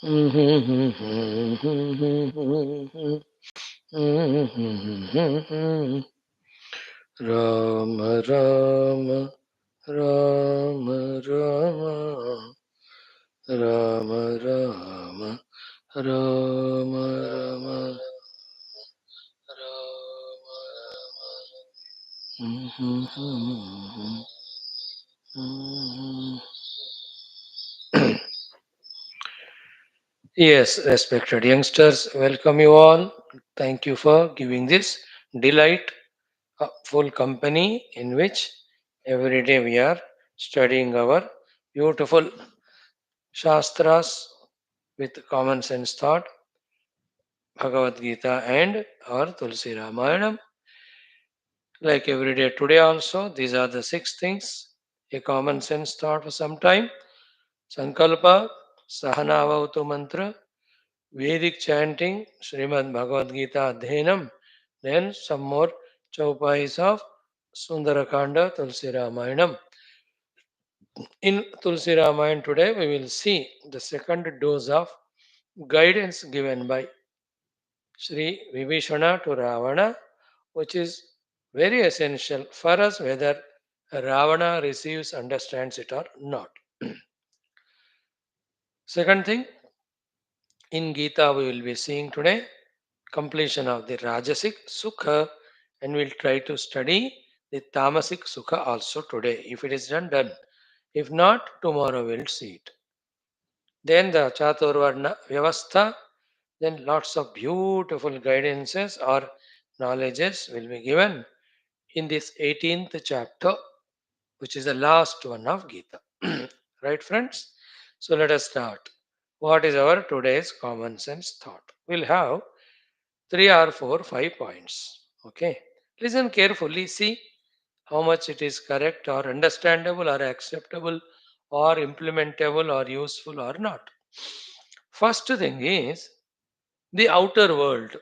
Rama Rama Rama Rama Rama Rama Rama Rama Yes, respected youngsters, welcome you all. Thank you for giving this delight, full company in which every day we are studying our beautiful Shastras with common sense thought, Bhagavad Gita and our Tulsi Ramayanam. Like every day today also, these are the six things. A common sense thought for some time. Sankalpa, Sahanavautu mantra, Vedic chanting, Srimad Bhagavad Gita Adhenam, then some more chaupais of Sundara Kanda, Tulsi Ramayanam. In Tulsi Ramayan today, we will see the second dose of guidance given by Sri Vibheeshana to Ravana, which is very essential for us whether Ravana receives, understands it or not. Second thing, in Gita we will be seeing today completion of the Rajasik Sukha, and we'll try to study the Tamasik Sukha also today. If it is done, done. If not, tomorrow we'll see it. Then the Chaturvarna Vyavastha, then lots of beautiful guidances or knowledges will be given in this 18th chapter, which is the last one of Gita. Right, friends? So let us start. What is our today's common sense thought? We'll have three or four, 5 points. Okay. Listen carefully, see how much it is correct or understandable or acceptable or implementable or useful or not. First thing is the outer world,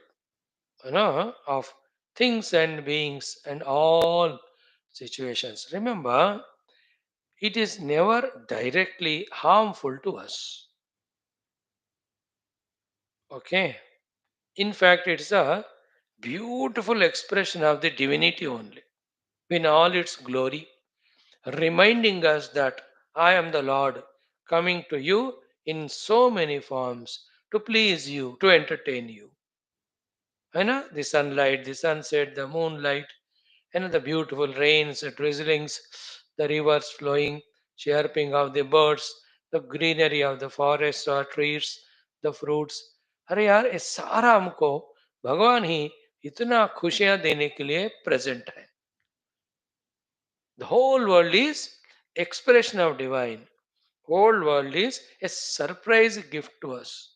of things and beings and all situations. Remember, it is never directly harmful to us. Okay. In fact, it's a beautiful expression of the divinity only in all its glory, reminding us that I am the Lord coming to you in so many forms to please you, to entertain you. The sunlight, the sunset, the moonlight, the beautiful rains, the drizzlings, the rivers flowing, chirping of the birds, the greenery of the forests or trees, the fruits. अरे यार ये सारा हमको भगवान ही इतना खुशियां देने के लिए प्रेजेंट है. The whole world is expression of divine. Whole world is a surprise gift to us.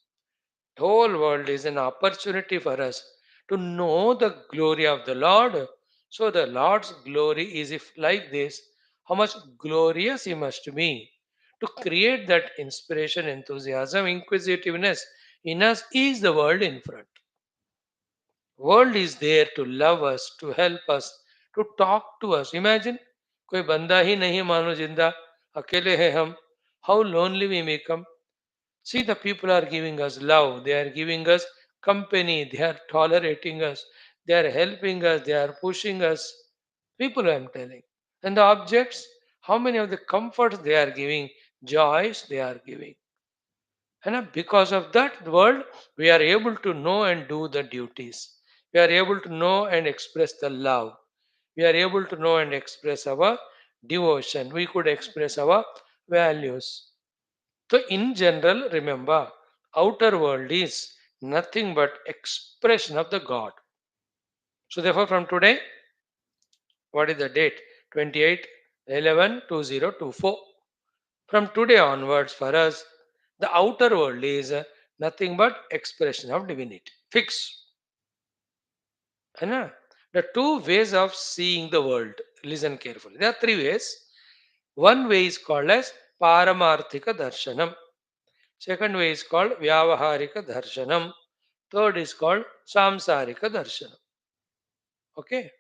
Whole world is an opportunity for us to know the glory of the Lord. So the Lord's glory is if like this, how much glorious he must be. To create that inspiration, enthusiasm, inquisitiveness in us is the world in front. World is there to love us, to help us, to talk to us. Imagine कोई बंदा ही नहीं मानो जिंदा, अकेले हैं हम. How lonely we become. See, the people are giving us love, they are giving us company, they are tolerating us, they are helping us, they are pushing us. People, I am telling. And the objects, how many of the comforts they are giving, joys they are giving. And because of that world, we are able to know and do the duties. We are able to know and express the love. We are able to know and express our devotion. We could express our values. So, in general, remember, outer world is nothing but expression of the God. So, therefore, from today, what is the date? 28/11/2024. From today onwards, for us, the outer world is nothing but expression of divinity. Fix. है The two ways of seeing the world. Listen carefully. There are three ways. One way is called as Paramarthika Darshanam. Second way is called Vyavaharika Darshanam. Third is called Samsarika Darshanam. Okay.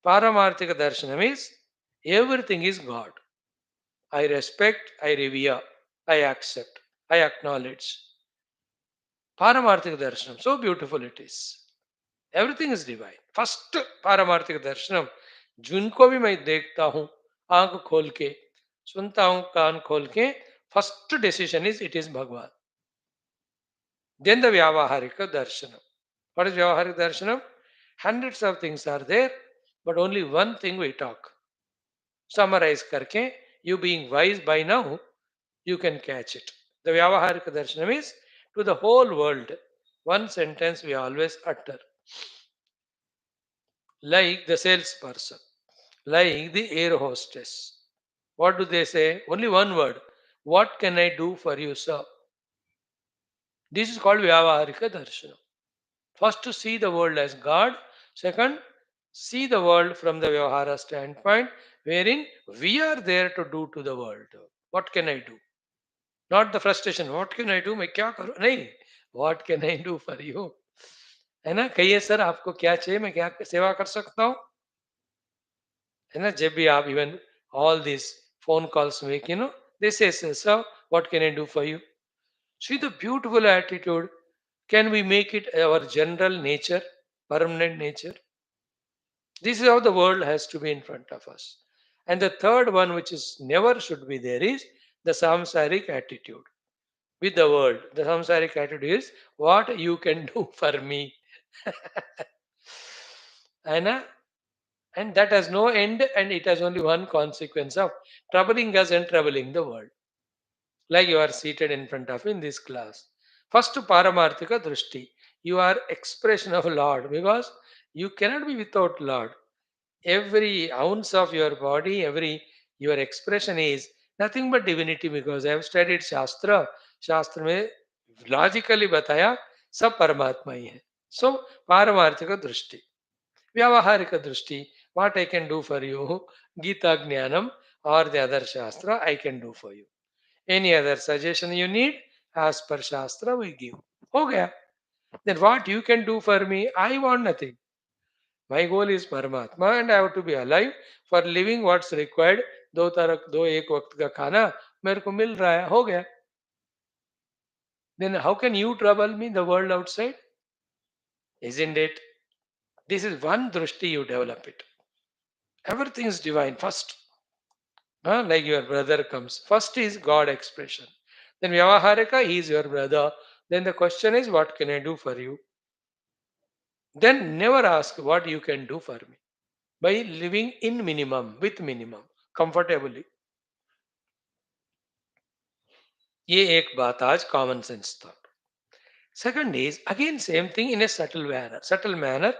Paramarthika Darshanam is everything is God. I respect, I revere, I accept, I acknowledge. Paramarthika Darshanam. So beautiful it is. Everything is divine. First Paramarthika Darshanam. जिनको भी मैं देखता हूँ आंख खोल के, सुनता हूँ कान खोल के, first decision is it is Bhagwan. Then the Vyavaharika Darshanam. What is Vyavaharika Darshanam? Hundreds of things are there, but only one thing we talk. Summarize karke, you being wise by now, you can catch it. The Vyavaharika Darshanam is to the whole world. One sentence we always utter. Like the salesperson, like the air hostess. What do they say? Only one word. What can I do for you, sir? This is called Vyavaharika Darshanam. First, to see the world as God. Second, see the world from the Vyavahara standpoint, wherein we are there to do to the world. What can I do? Not the frustration. What can I do? मैं क्या करूं? नहीं. What can I do for you? है ना? कहिए sir आपको क्या चाहिए? मैं क्या सेवा कर सकता हूँ? है ना? जब भी आप even all these phone calls make, they say, sir, what can I do for you? See the beautiful attitude. Can we make it our general nature, permanent nature? This is how the world has to be in front of us. And the third one, which is never should be there, is the samsaric attitude with the world. The samsaric attitude is what you can do for me. Anna? And that has no end and it has only one consequence of troubling us and troubling the world. Like you are seated in front of in this class. First, Paramarthika Drushti. You are expression of Lord because you cannot be without Lord. Every ounce of your body, every your expression is nothing but divinity because I have studied Shastra. शास्त्र में logically बताया सब परमात्मा ही है. सो पारमार्थिक दृष्टि, व्यावहारिक दृष्टि, what I can do for you, Gita Jnanam or the other Shastra I can do for you. Any other suggestion you need, as per Shastra we give. हो गया. Then what you can do for me, I want nothing. My goal is Paramatma and I have to be alive for living what's required. दो एक वक्त का खाना मेरे को मिल रहा है, हो गया. Then how can you trouble me, the world outside? Isn't it? This is one drushti you develop it. Everything is divine first. Like your brother comes. First is God expression. Then Vyavaharika, he is your brother. Then the question is, what can I do for you? Then never ask what you can do for me. By living in minimum, with minimum, comfortably. ये एक बात आज common sense था. Second is again same thing in a subtle manner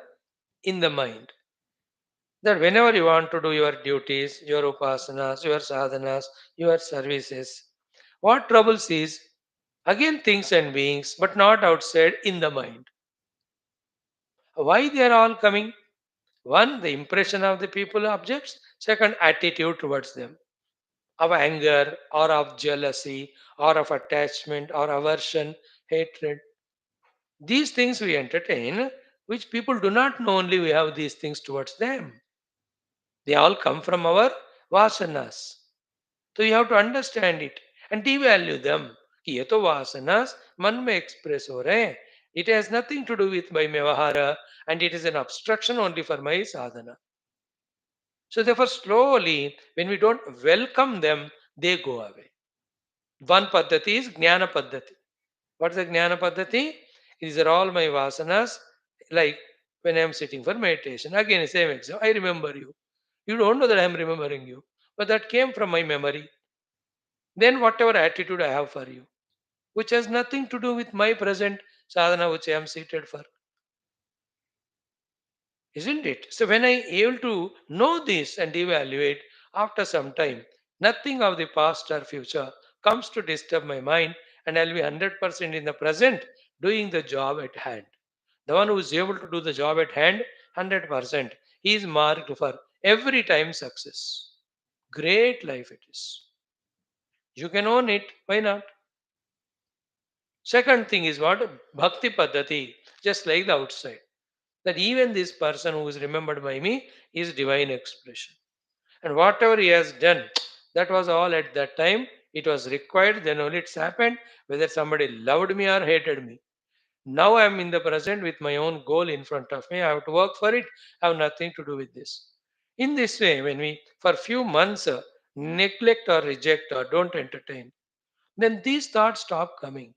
in the mind. That whenever you want to do your duties, your upasanas, your sadhanas, your services, what troubles is again things and beings, but not outside in the mind. Why they are all coming? One, the impression of the people objects. Second, attitude towards them. Of anger or of jealousy or of attachment or aversion, hatred. These things we entertain, which people do not know only we have these things towards them. They all come from our vasanas. So you have to understand it and devalue them. कि ये तो vasanas मन में express हो रहे हैं. It has nothing to do with my vyavahara and it is an obstruction only for my sadhana. So therefore slowly when we don't welcome them, they go away. One paddhati is jnana paddhati. What is the jnana paddhati? These are all my vasanas. Like when I am sitting for meditation. Again, same example. I remember you. You don't know that I am remembering you. But that came from my memory. Then whatever attitude I have for you, which has nothing to do with my present sadhana which I am seated for. Isn't it? So when I able to know this and evaluate after some time, nothing of the past or future comes to disturb my mind and I'll be 100% in the present doing the job at hand. The one who is able to do the job at hand 100%, he is marked for every time success. Great life it is. You can own it. Why not? Second thing is what? Bhakti Paddhati, just like the outside. That even this person who is remembered by me is divine expression. And whatever he has done, that was all at that time. It was required, then only it's happened, whether somebody loved me or hated me. Now I am in the present with my own goal in front of me. I have to work for it. I have nothing to do with this. In this way, when we for few months neglect or reject or don't entertain, then these thoughts stop coming.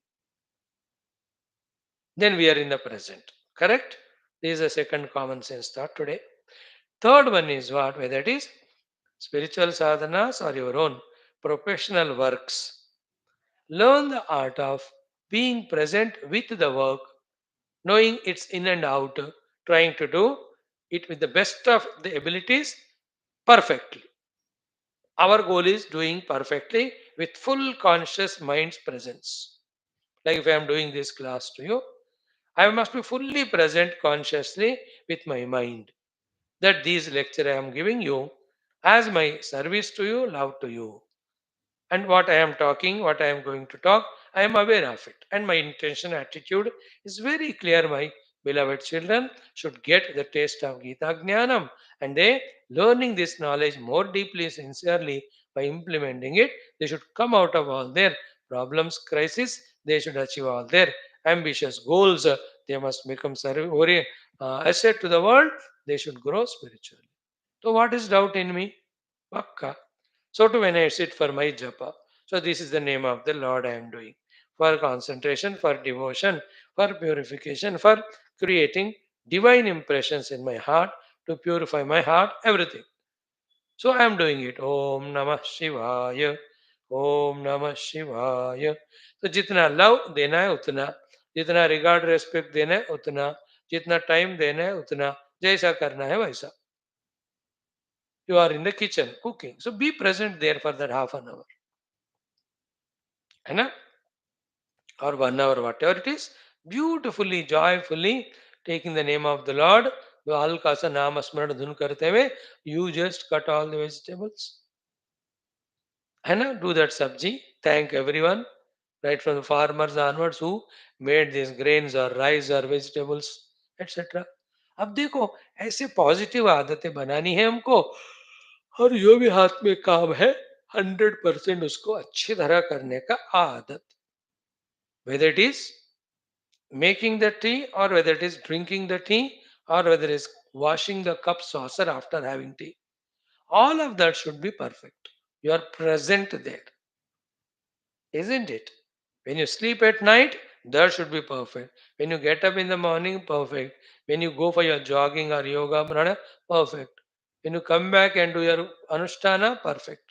Then we are in the present. Correct? This is a second common sense thought today. Third one is what? Whether it is spiritual sadhanas or your own professional works. Learn the art of being present with the work, knowing its in and out, trying to do it with the best of the abilities perfectly. Our goal is doing perfectly with full conscious mind's presence. Like if I am doing this class to you, I must be fully present consciously with my mind. That these lecture I am giving you as my service to you, love to you. And what I am talking, what I am going to talk, I am aware of it. And my intention, attitude is very clear. My beloved children should get the taste of Gita Jnanam and they learning this knowledge more deeply, sincerely by implementing it. They should come out of all their problems, crisis. They should achieve all their ambitious goals. They must become asset to the world. They should grow spiritually. So, what is doubt in me? Pakka. So too when I sit for my japa. So this is the name of the Lord I am doing. For concentration, for devotion, for purification, for creating divine impressions in my heart, to purify my heart, everything. So I am doing it. Om Namah Shivaya. Om Namah Shivaya. तो जितना love देना है उतना, जितना regard respect देना है उतना, जितना टाइम देना है उतना, जैसा करना है वैसा. You are in the kitchen cooking, so be present there for that half an hour, है ना? Or 1 hour, whatever it is, beautifully, joyfully taking the name of the Lord. वो हल्का सा नाम स्मरण धुन करते हुए you just cut all the vegetables, है ना? Do that sabji. Thank everyone, right from the farmers onwards who made these grains or rice or vegetables, etc. अब देखो ऐसे पॉजिटिव आदतें बनानी है हमको और जो भी हाथ में काम है 100% उसको अच्छी तरह करने का आदत. Whether it is making the tea or whether it is drinking the tea or whether it is washing the cup saucer after having tea, all of that should be perfect. You are present there, isn't it? When you sleep at night, that should be perfect. When you get up in the morning, perfect. When you go for your jogging or yoga prana, perfect. When you come back and do your anushtana, perfect.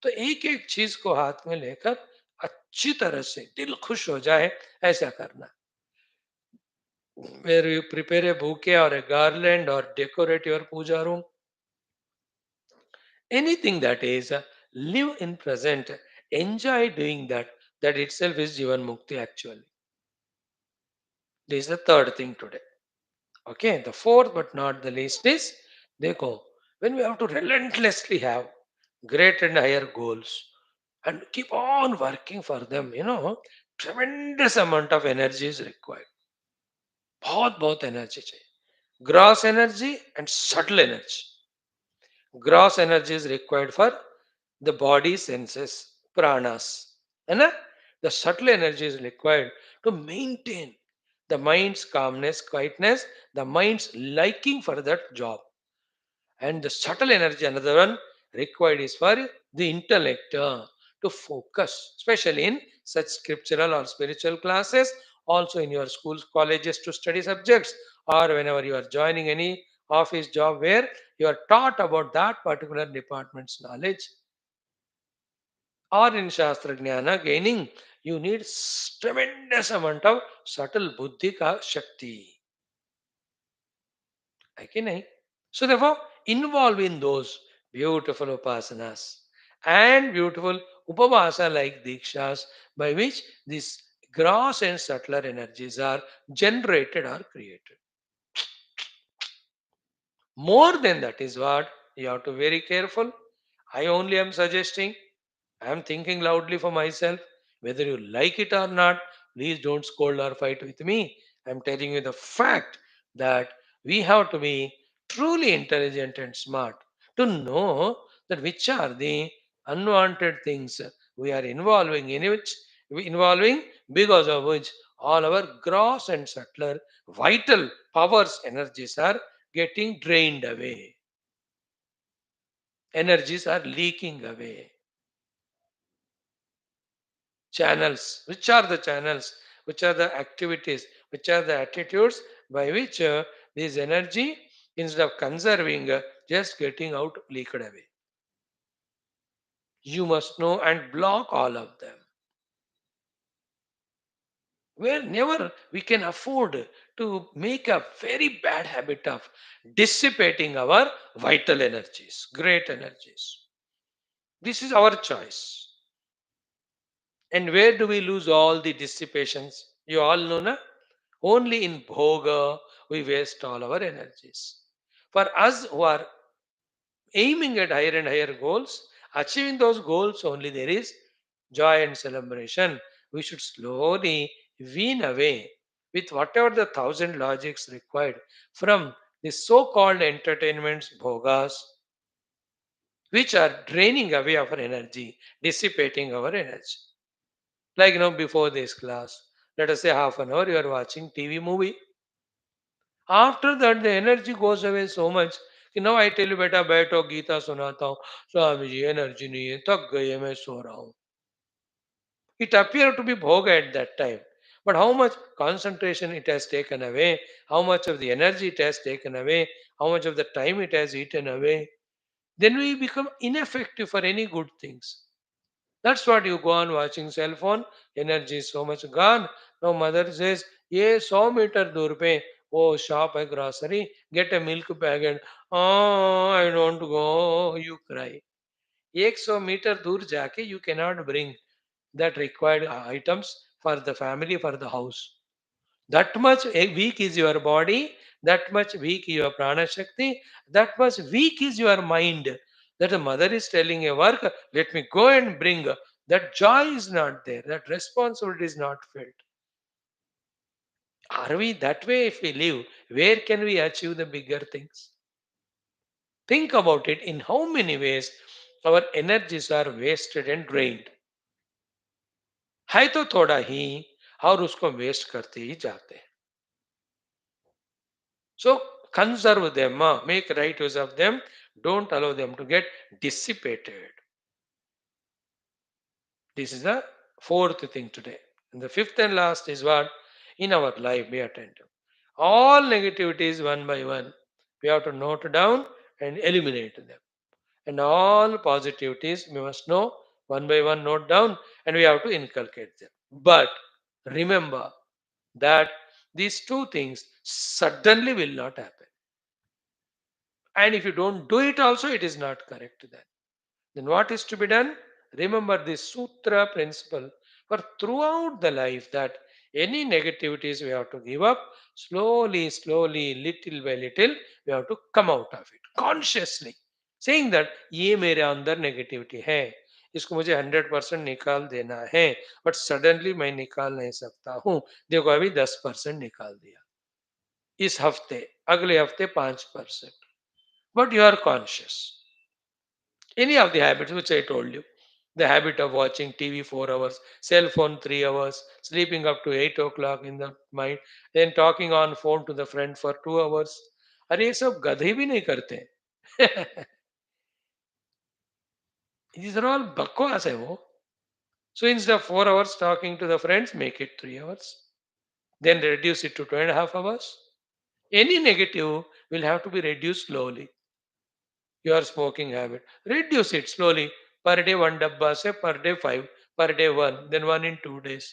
तो एक एक चीज को हाथ में लेकर अच्छी तरह से दिल खुश हो जाए ऐसा करना. Where you prepare a bouquet or a garland or decorate your puja room, anything that is, live in present, enjoy doing that. That itself is Jivan Mukti actually. This is the third thing today. Okay, the fourth but not the least is, Dekho, when we have to relentlessly have great and higher goals and keep on working for them, tremendous amount of energy is required. बहुत energy चाहिए. Gross energy and subtle energy. Gross energy is required for the body senses, pranas. And the subtle energy is required to maintain the mind's calmness, quietness, the mind's liking for that job. And the subtle energy, another one required is for the intellect to focus, especially in such scriptural or spiritual classes, also in your schools, colleges to study subjects, or whenever you are joining any office job where you are taught about that particular department's knowledge, or in Shastra Jnana gaining, you need tremendous amount of subtle buddhi ka shakti. है कि नहीं? So therefore, involve in those beautiful upasanas and beautiful upavasa like dikshas by which these gross and subtler energies are generated or created. More than that is what you have to be very careful. I only am suggesting, I am thinking loudly for myself. Whether you like it or not, please don't scold or fight with me. I'm telling you the fact that we have to be truly intelligent and smart to know that which are the unwanted things we are involving in which involving because of which all our gross and subtler vital powers, energies are getting drained away. Energies are leaking away. Channels. Which are the channels? Which are the activities? Which are the attitudes by which this energy, instead of conserving, just getting out, leaked away? You must know and block all of them. Whenever we can afford to make a very bad habit of dissipating our vital energies, great energies. This is our choice. And where do we lose all the dissipations? You all know, na? Only in bhoga we waste all our energies. For us who are aiming at higher and higher goals, achieving those goals only there is joy and celebration. We should slowly wean away with whatever the thousand logics required from the so-called entertainments, bhogas, which are draining away our energy, dissipating our energy. Like before this class, let us say half an hour you are watching TV movie. After that, the energy goes away so much कि now I tell you बेटा बैठो गीता सुनाता हूँ Swami ji energy नहीं है थक गई है मैं सो रहा हूँ. It appeared to be bhoga at that time. But how much concentration it has taken away, how much of the energy it has taken away, how much of the time it has eaten away, then we become ineffective for any good things. That's what you go on watching cell phone, energy is so much gone. Now mother says, ये 100 metre दूर पे वो shop है grocery, get a milk packet. Oh, I don't go, you cry. 100 metre दूर जाके you cannot bring that required items for the family, for the house. That much weak is your body, that much weak your prana shakti, that much weak is your mind. That the mother is telling a work, let me go and bring. That joy is not there, that responsibility is not felt. Are we that way if we live? Where can we achieve the bigger things? Think about it in how many ways our energies are wasted and drained. है तो थोड़ा ही और उसको waste करते ही जाते हैं. So conserve them, make right use of them. Don't allow them to get dissipated. This is the fourth thing today. And the fifth and last is what? In our life, be attentive. All negativities one by one, we have to note down and eliminate them. And all positivities, we must know one by one, note down, and we have to inculcate them. But remember that these two things suddenly will not happen. And if you don't do it also, it is not correct then. Then what is to be done? Remember this sutra principle for throughout the life that any negativities we have to give up slowly, slowly, little by little, we have to come out of it consciously. Saying that ये मेरे अंदर negativity है इसको मुझे 100% निकाल देना है but suddenly मैं निकाल नहीं सकता हूँ देखो अभी 10% निकाल दिया इस हफ्ते अगले हफ्ते 5%. But you are conscious. Any of the habits which I told you, the habit of watching TV 4 hours, cell phone 3 hours, sleeping up to 8 o'clock in the night, then talking on phone to the friend for 2 hours. अरे ये सब गधे भी नहीं करते. These are all बकवास है वो. So instead of 4 hours talking to the friends, make it 3 hours. Then reduce it to 2.5 hours. Any negative will have to be reduced slowly. Your smoking habit. Reduce it slowly. Per day one dabba say per day five, per day one, then one in 2 days.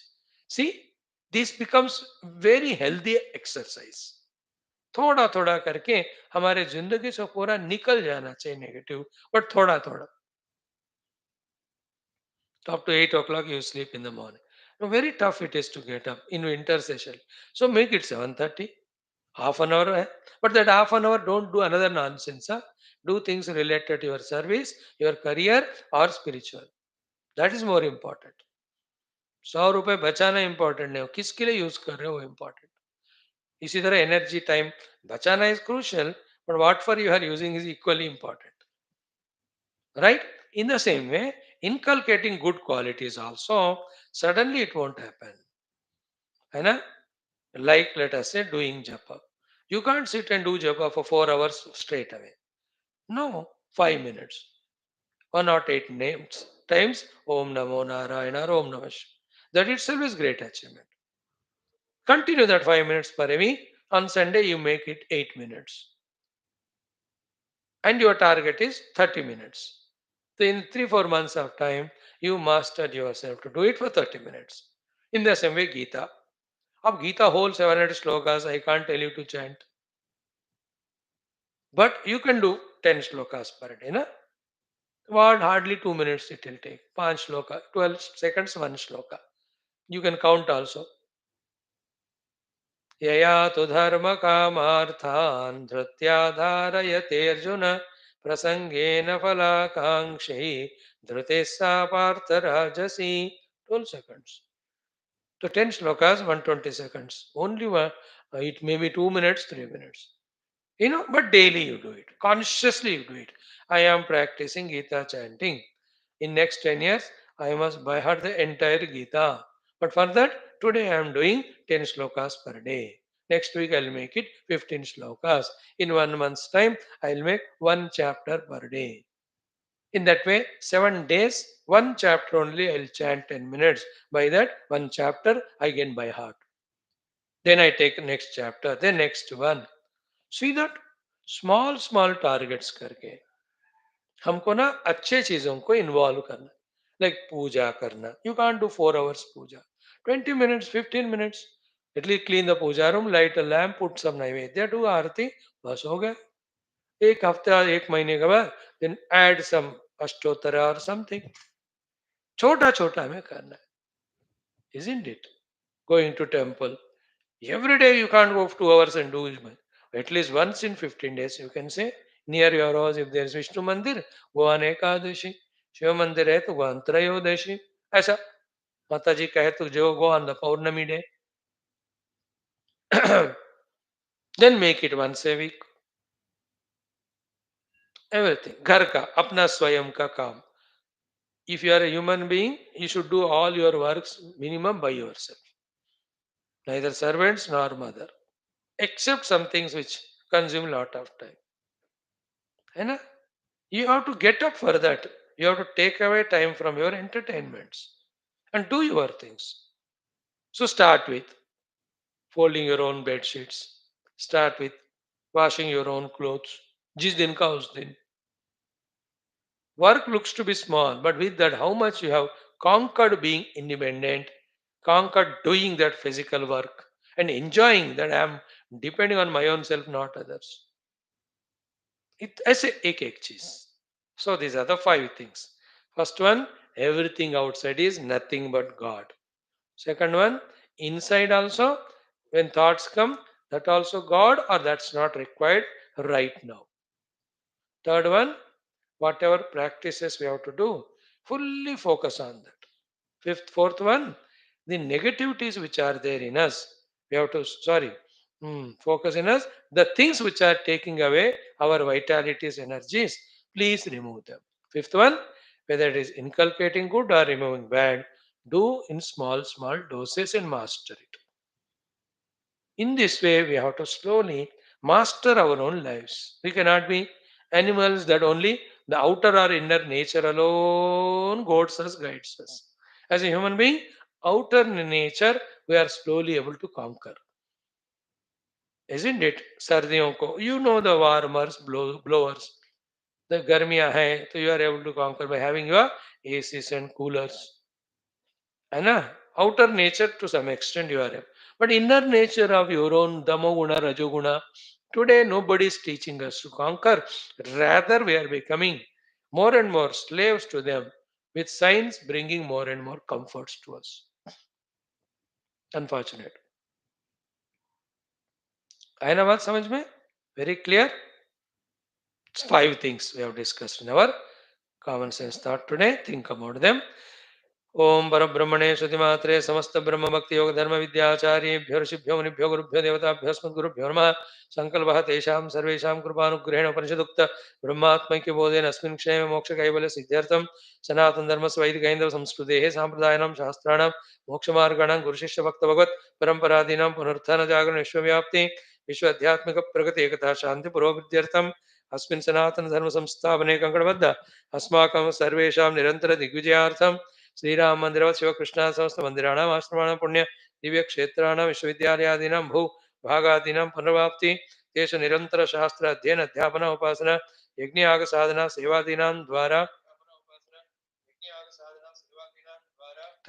See, this becomes very healthy exercise. थोड़ा थोड़ा करके हमारे जिंदगी से पूरा निकल जाना चाहिए नेगेटिव बट थोड़ा थोड़ा. Up to 8 o'clock you sleep in the morning. Now, very tough it is to get up in winter session. So make it 7:30. Half an hour. But that half an hour, don't do another nonsense. Huh? Do things related to your service, your career, or spiritual. That is more important. 100 रुपए बचाना important नहीं हो किसके लिए use कर रहे हो वो इम्पोर्टेंट. इसी तरह एनर्जी टाइम बचाना is crucial but what for you are using is equally important. Right? In the same way, inculcating good qualities also, suddenly it won't happen. है ना? Like, let us say, doing japa. You can't sit and do japa for 4 hours straight away. No, 5 minutes. 108 names times Om Namo Narayana or Om Namah Shivaya. That itself is great achievement. Continue that 5 minutes per week. On Sunday, you make it 8 minutes. And your target is 30 minutes. So in 3 4 months of time, you mastered yourself to do it for 30 minutes. In the same way, Gita. Of Gita whole 700 slokas, I can't tell you to chant. But you can do 10 slokas per day. Na? What hardly 2 minutes it will take. 5 sloka, 12 seconds, 1 sloka. You can count also. यया तु धर्मकामार्थान् धृत्या धारयते अर्जुन प्रसंगेन फलाकांक्षी धृते सा पार्थ राजसी 12 seconds. So 10 slokas, 120 seconds. Only one, it may be 2 minutes, 3 minutes. But daily you do it. Consciously you do it. I am practicing Gita chanting. In next 10 years, I must by heart the entire Gita. But for that, today I am doing 10 slokas per day. Next week I'll make it 15 slokas. In 1 month's time, I'll make one chapter per day. In that way, 7 days, one chapter only I'll chant 10 minutes. By that, one chapter I get by heart. Then I take next chapter, then next one. See that small small targets करके हमको ना अच्छे चीजों को involve करना like puja करना you can't do 4 hours puja 20 minutes 15 minutes at least clean the puja room light a lamp put some naivedya do आरती बस हो गया एक हफ्ता एक महीने के बाद देन ऐड सम अष्टोत्तर और समथिंग छोटा छोटा हमें करना है isn't it going to temple every day you can't go 2 hours and do it. At least once in 15 days, you can say near your house if there is Vishnu Mandir, go on Ekadashi. Shiva Mandir hai to go on Trayodashi. ऐसा माता जी कहे तो जो go on the Paurnami day. Then make it once a week. Everything. घर का अपना स्वयं का काम. If you are a human being, you should do all your works minimum by yourself. Neither servants nor mother. Except some things which consume lot of time. है ना? You have to get up for that. You have to take away time from your entertainments and do your things. So start with folding your own bed sheets. Start with washing your own clothes. जिस दिन का उस दिन. Work looks to be small, but with that, how much you have conquered being independent, conquered doing that physical work, and enjoying that I am depending on my own self, not others. ऐसे एक एक चीज. So these are the 5 things. First one, everything outside is nothing but God. Second one, inside also, when thoughts come, that also God or that's not required right now. Third one, whatever practices we have to do, fully focus on that. Fourth one, the negativities which are there in us, we have to, focus in us. The things which are taking away our vitalities, energies, please remove them. Fifth one, whether it is inculcating good or removing bad, do in small, small doses and master it. In this way, we have to slowly master our own lives. We cannot be animals that only the outer or inner nature alone guides us. As a human being, outer nature we are slowly able to conquer. Isn't it? सर्दियों को, you know the warmers, blowers. The गर्मियां हैं, so you are able to conquer by having your ACs and coolers. है ना? Outer nature to some extent you are able. But inner nature of your own Damoguna, Rajoguna, today nobody is teaching us to conquer. Rather, we are becoming more and more slaves to them, with science bringing more and more comforts to us. Unfortunate. आया ना बात समझ में? Very clear? It's 5 things we have discussed in our common sense thought today. Think about them. ओम परब्रह्मणे श्रुतिमात्रे समस्त ब्रह्म भक्ति योग धर्म विद्याचार्येभ्यो ऋषिभ्यो मुनिभ्यो गुरुभ्यो देवताभ्यो अस्मद्गुरुभ्यो नमः संकल्पः तेषां सर्वेषां कृपानुग्रहेण उपनिषदुक्त ब्रह्मात्मैक्य बोधेन अस्मिन् क्षेमे मोक्ष कैवल्य सिद्ध्यर्थं सनातन धर्म वैदिक हैन्दव संस्कृतेः साम्प्रदायानां शास्त्राणां मोक्षमार्गाणां गुरुशिष्य भक्त भगवत् परम्परादीनां पुनरुत्थान जागरण विश्वव्याप्ति विश्व आध्यात्मिक प्रगति एकता शांति पुरोभित्यर्थम् अस्मिन् सनातन धर्म संस्थापने कंकणबद्ध अस्माकं सर्वेषां निरंतर दिग्विजयार्थं श्रीराम मंदिर शिवकृष्ण समस्त मंदिराणाम आश्रमाणां पुण्य दिव्य क्षेत्राणां विश्वविद्यालयादीनां भू भागादीनां पुनर्वाप्ति तेषु निरंतर शास्त्र अध्ययन अध्यापन उपासना यज्ञ याग साधना सेवादीनां द्वारा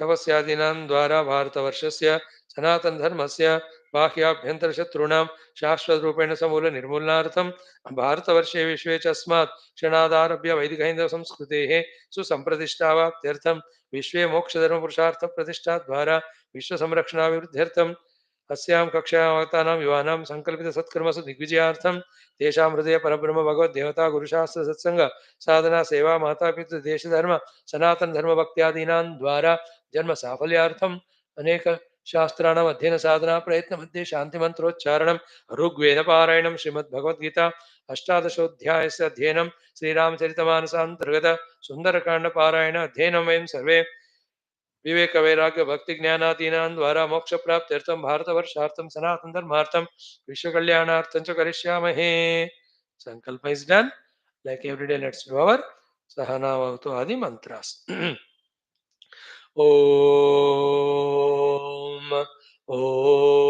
तपस्यादीनां द्वारा भारतवर्षस्य सनातन धर्मस्य बाह्याभ्यन्तर शत्रूणां शाश्वतरूपेण समूल निर्मूलनार्थं भारतवर्षे विश्वे च अस्मात् क्षणादारभ्य वैदिक हिंदव संस्कृतेः सुसंप्रतिष्ठावाप्त्यर्थं विश्वे मोक्षधर्म पुरुषार्थ प्रतिष्ठा द्वारा विश्व संरक्षणाभिवृद्ध्यर्थम् अस्यां कक्षायां युवानां संकल्पित सत्कर्मसु दिग्विजयार्थं तेषां हृदय परब्रह्म भगवद् देवता गुरुशास्त्र सत्संग साधना सेवा माता पितृ देश धर्म सनातन धर्म भक्त्यादीनां द्वारा जन्म साफल्यार्थम् अनेक शास्त्राणाम् अध्ययन साधना प्रयत्न मध्ये शांति मंत्रोच्चारणं ऋग्वेद पारायणं श्रीमद्भगवद्गीता अष्टादशोऽध्यायस्य अध्ययनं श्रीरामचरितमानसान्तर्गत सुंदरकांड पारायण अध्ययनं वयं सर्वे विवेक वैराग्य भक्ति ज्ञानादीनां द्वारा मोक्ष प्राप्त्यर्थं भारतवर्षार्थं सनातन धर्मार्थं विश्व कल्याणार्थं च करिष्यामहे. संकल्प is done. Like every day, let's do our Sahana Vavtu Adi mantras. Om Om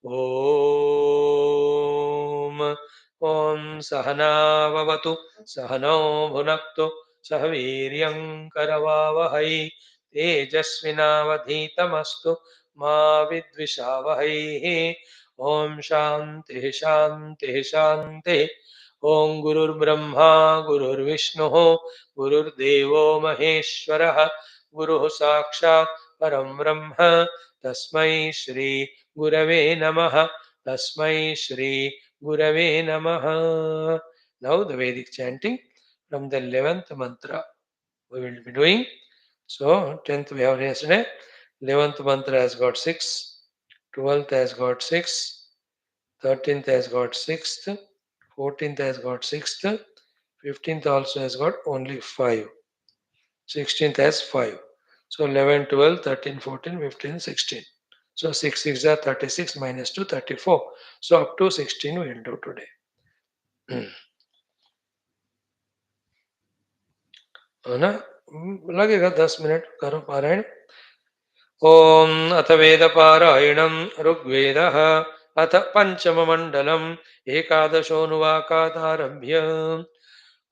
Om Om Sahana Vavatu Sahano Bhunaktu Sahaviryam Karavavahai Tejasvinavadhitamastu Ma Vidvishavahai. Om Shanti Shanti Shanti. ओम गुरुर्ब्रह्मा गुरुर्विष्णु गुरुर्देवो महेश्वरः गुरुः साक्षात् परं ब्रह्म तस्मै श्री गुरवे नमः तस्मै श्री गुरवे नमः. Now the Vedic chanting from the 11th mantra we will be doing. So 10th we have yesterday, 11th mantra has got 6, 12th has got 6, 13th has got 6th, 14th has got 6th, 15th also has got only 5, 16th has 5. So 11, 12, 13, 14, 15, 16. So 6 6 are 36 minus 2, 34. So up to 16 we will do today. है ना, लगेगा 10 minute करो पारायण. ओम अथ वेद पारायणम ऋग्वेदः अथ पंचम मंडलम एकादशोऽनुवाकादारभ्य.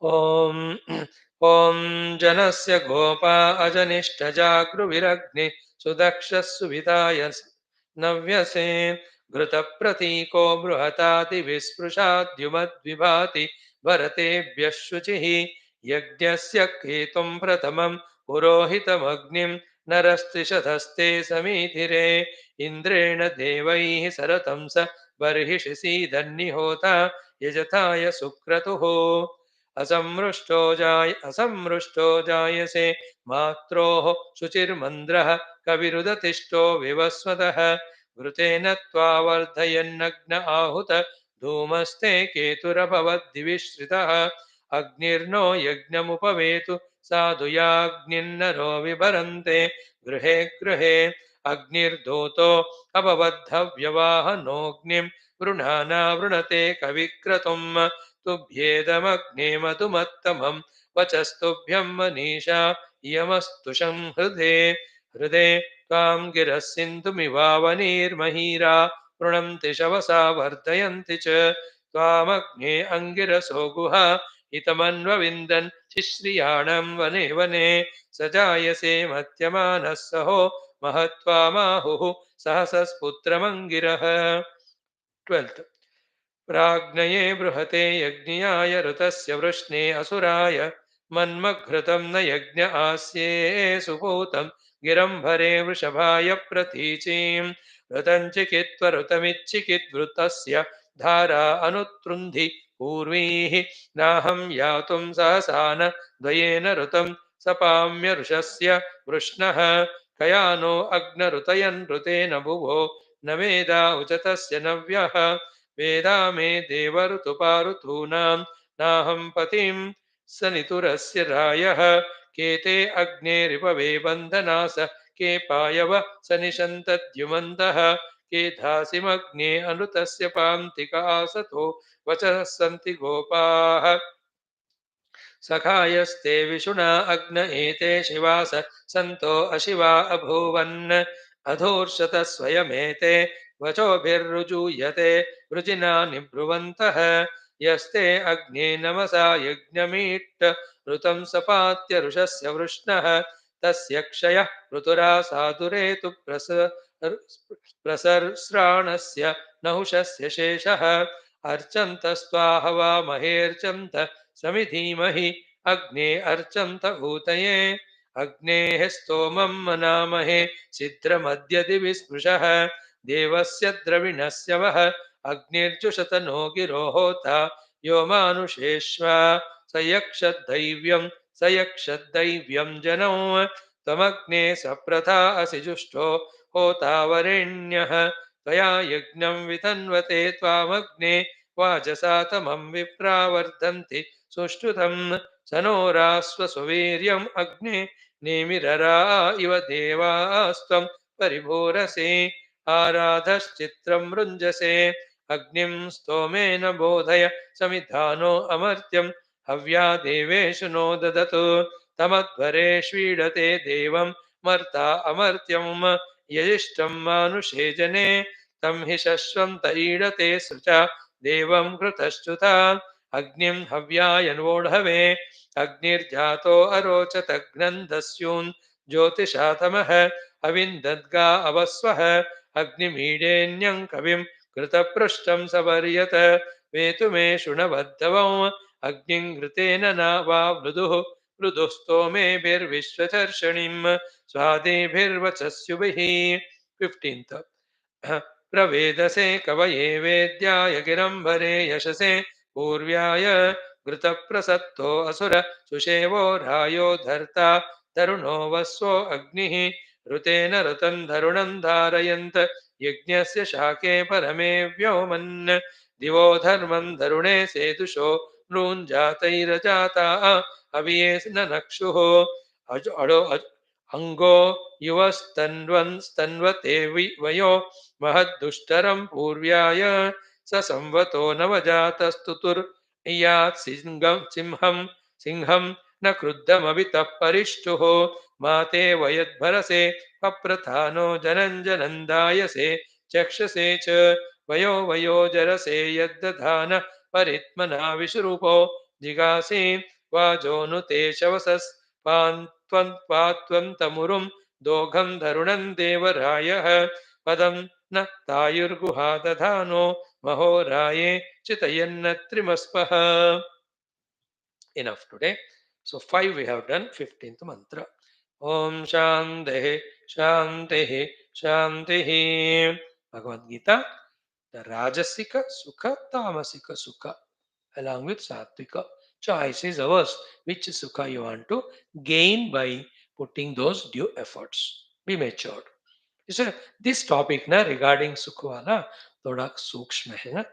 ओम ओम जनस्य गोपा अजनिष्ठजागृविरग्नि सुदक्षः सुविताय नव्यसे घृतप्रतीको बृहतादिविस्पृशाद्युमद्विभाति भरतेभ्यः शुचिः यज्ञस्य केतुं प्रथमं पुरोहितमग्निं नरस्त्रिशतस्ते समीधिरे इन्द्रेण देवैः सरतं स बर्हिषि सीदन्निहोता यजथाय सुक्रतुः असमृष्टो जायसे मात्रोः शुचिर्मन्द्रः कविरुदतिष्ठो विवस्वतः घृतेन त्वा वर्धयन्नग्न आहूत धूमस्ते केतुरभवद्दिविश्रितः अग्निर्नो यज्ञमुपवेतु साधुयाग्निर्नरो विभरन्ते गृहे गृहे अग्निर्धूतो अभवद्धव्यवाहनोऽग्निं वृणाना वृणते कविक्रतुम् तुभ्येदमग्ने मधुमत्तमं वचस्तुभ्यं मनीषा यमस्तुषं हृदे हृदे त्वां गिरः सिन्धुमिवावनीर्महीरा वृणन्ति शवसा वर्धयन्ति च त्वामग्ने अङ्गिरसो गुहा हितमन्वविन्दन् शिश्रियाणं वने वने स जायसे मत्यमानः सहो महत्त्वामाहुः सहसस्पुत्रमङ्गिरः. 12th. प्राज्ञये बृहते यज्ञियाय ऋतस्य वृष्णे असुराय मन्मघृतं न यज्ञ आस्ये सुपूतं गिरंभरे वृषभाय प्रतीचीं ऋतं चिकित्वऋतमिच्चिकिद्वृतस्य धारा अनुतृन्धि पूर्वीः नाहं यातुं सहसा न द्वयेन ऋतं सपाम्य ऋषस्य वृष्णः कयानो अग्नऋतयन् ऋतेन भुवो न वेदा उचतस्य नव्यः वेदा मे देवऋतुपाऋतूनां नाहं पतिं सनितुरस्य रायः केते अग्नेरिपवे बन्धनास के पायव सनिषन्तद्युमन्तः के धासिमग्ने अनुतस्य पान्तिक आसतो वचः सन्ति गोपाः सखायस्ते विशुना अग्न एते शिवास सन्तो अशिवा अभूवन् अधूर्षत स्वयमेते वचोभिर्रुजूयते वृजिना निब्रुवन्तः यस्ते अग्ने नमसा यज्ञमीट्ट ऋतं सपात्य ऋषस्य वृष्णः तस्य क्षयः ऋतुरासादुरेतु प्रसर्स्राणस्य नहुषस्य शेषः अर्चन्तस्त्वाहवा महेर्चन्त समिधीमहि अग्ने अर्चन्त ऊतये अग्नेः स्तोमं मनामहे सिद्रमद्य दिवि स्पृशः देवस्य द्रविणस्य वः अग्निर्जुषत नो गिरो होता यो मानुषेष्वा स यक्षद्दैव्यं जनौ त्वमग्ने सप्रथा असि जुष्टो होता वरेण्यः त्वया यज्ञं वितन्वते त्वामग्ने वाजसा तमं विप्रावर्धन्ति सुष्ठुतं स नो रास्व सुवीर्यम् अग्ने नेमिररा इव देवास्त्वं परिभूरसि आराधश्चित्रं मृञ्जसे अग्निं स्तोमेन बोधय समिधानो अमर्त्यं हव्या देवेषु नो ददतु तमध्वरेष्वीडते देवं मर्ता अमर्त्यं यजिष्ठं मानुषे जने तं हि शश्वं त ईडते सृचा देवं कृतश्च्युता अग्निं हव्यायन्वोढवे अग्निर्जातो अरोचतघ्नन्दस्यून् ज्योतिषातमः अविन्दद्गा अवस्वः अग्निमीडेन्यं कविं कृतपृष्ठं सवर्यत वेतुमे शुणवद्धवौ अग्निं घृतेन न वा मृदुः मृदुः स्तोमेभिर्विश्वचर्षणिं स्वादेभिर्वचस्युभिः 15th प्रवेदसे कवये वेद्याय गिरंभरे यशसे पूर्व्याय घृतप्रसत्तो असुर सुषेवो रायो धर्ता तरुणो वस्वो अग्निः ऋतेन ऋतं धरुणं धारयन्त यज्ञस्य शाके परमे व्योमन् दिवो धर्मं धरुणे सेतुषो नृञ्जातैरजाता अवियेस् न नक्षुः अंगो युवस्तन्वते वयो महद्दुष्टरं पूर्व्याय स संवतो नवजातस्तुतुर्यात् सिंहं न क्रुद्धमवितः परिष्टुः माते वयद्भरसे पप्रथानो जनञ्जनन्दायसे चक्षसे च वयो वयो जरसे यद्दधान परित्मना विश्रूपो जिगासि वाजोनुते शवसस्पान्त्वं तमुरुं दोघं धरुणं देवरायः पदं न तायुर्गुहा दधानो महोराये चितयन्न त्रिमस्पः. Enough today. So 5 we have done. 15th mantra. Om Shanti Shanti Shanti. Bhagavad Gita. The Rajasika Sukha, Tamasika Sukha, along with Sattvika. Choice is ours. Which Sukha you want to gain by putting those due efforts. Be matured. इसलिए this topic ना regarding सुख वाला थोड़ा सूक्ष्म है ना,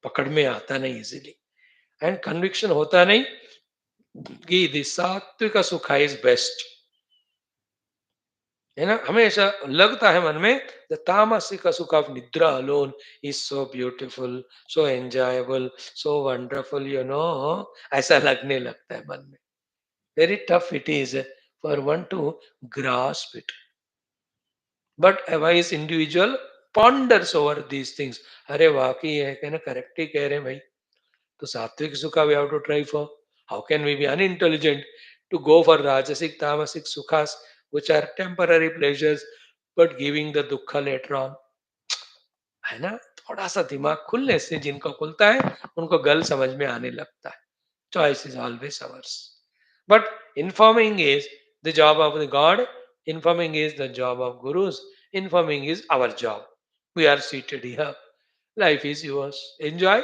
पकड़ में आता नहीं इजीली, एंड कन्विक्शन होता नहीं कि दिस सात्विक सुख इज बेस्ट, है ना. हमेशा लगता है मन में द तामसिक सुख ऑफ निद्रा alone is so beautiful, so enjoyable, so wonderful, you know, ऐसा लगने लगता है मन में. Very tough it is for one two grasp it. But a wise individual ponders over these things. अरे वाकई है, कहना करेक्ट ही कह रहे हैं भाई. तो सात्विक सुखा we have to try for. How can we be unintelligent to go for rajasic tamasic sukhas which are temporary pleasures but giving the dukkha later on, है ना. थोड़ा सा दिमाग खुलने से जिनको खुलता है उनको गल समझ में आने लगता है. Choice is always ours. But informing is the job of the God, informing is the job of gurus, informing is our job. We are seated here. Life is yours. Enjoy.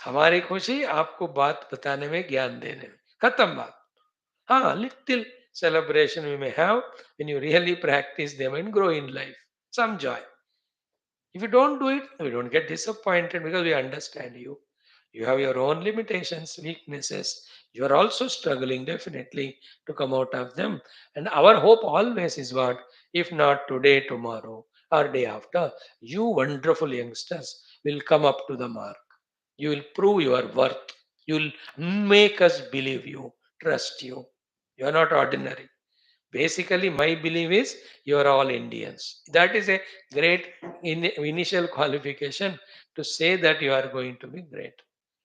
हमारी खुशी आपको बात बताने में, ज्ञान देने में. खत्म बात. Little celebration we may have when you really practice them and grow in life. Some joy. If you don't do it, we don't get disappointed because we understand you. You have your own limitations, weaknesses. You are also struggling definitely to come out of them. And our hope always is what? If not today, tomorrow, or day after, you wonderful youngsters will come up to the mark. You will prove your worth. You will make us believe you, trust you. You are not ordinary. Basically, my belief is you are all Indians. That is a great initial qualification to say that you are going to be great.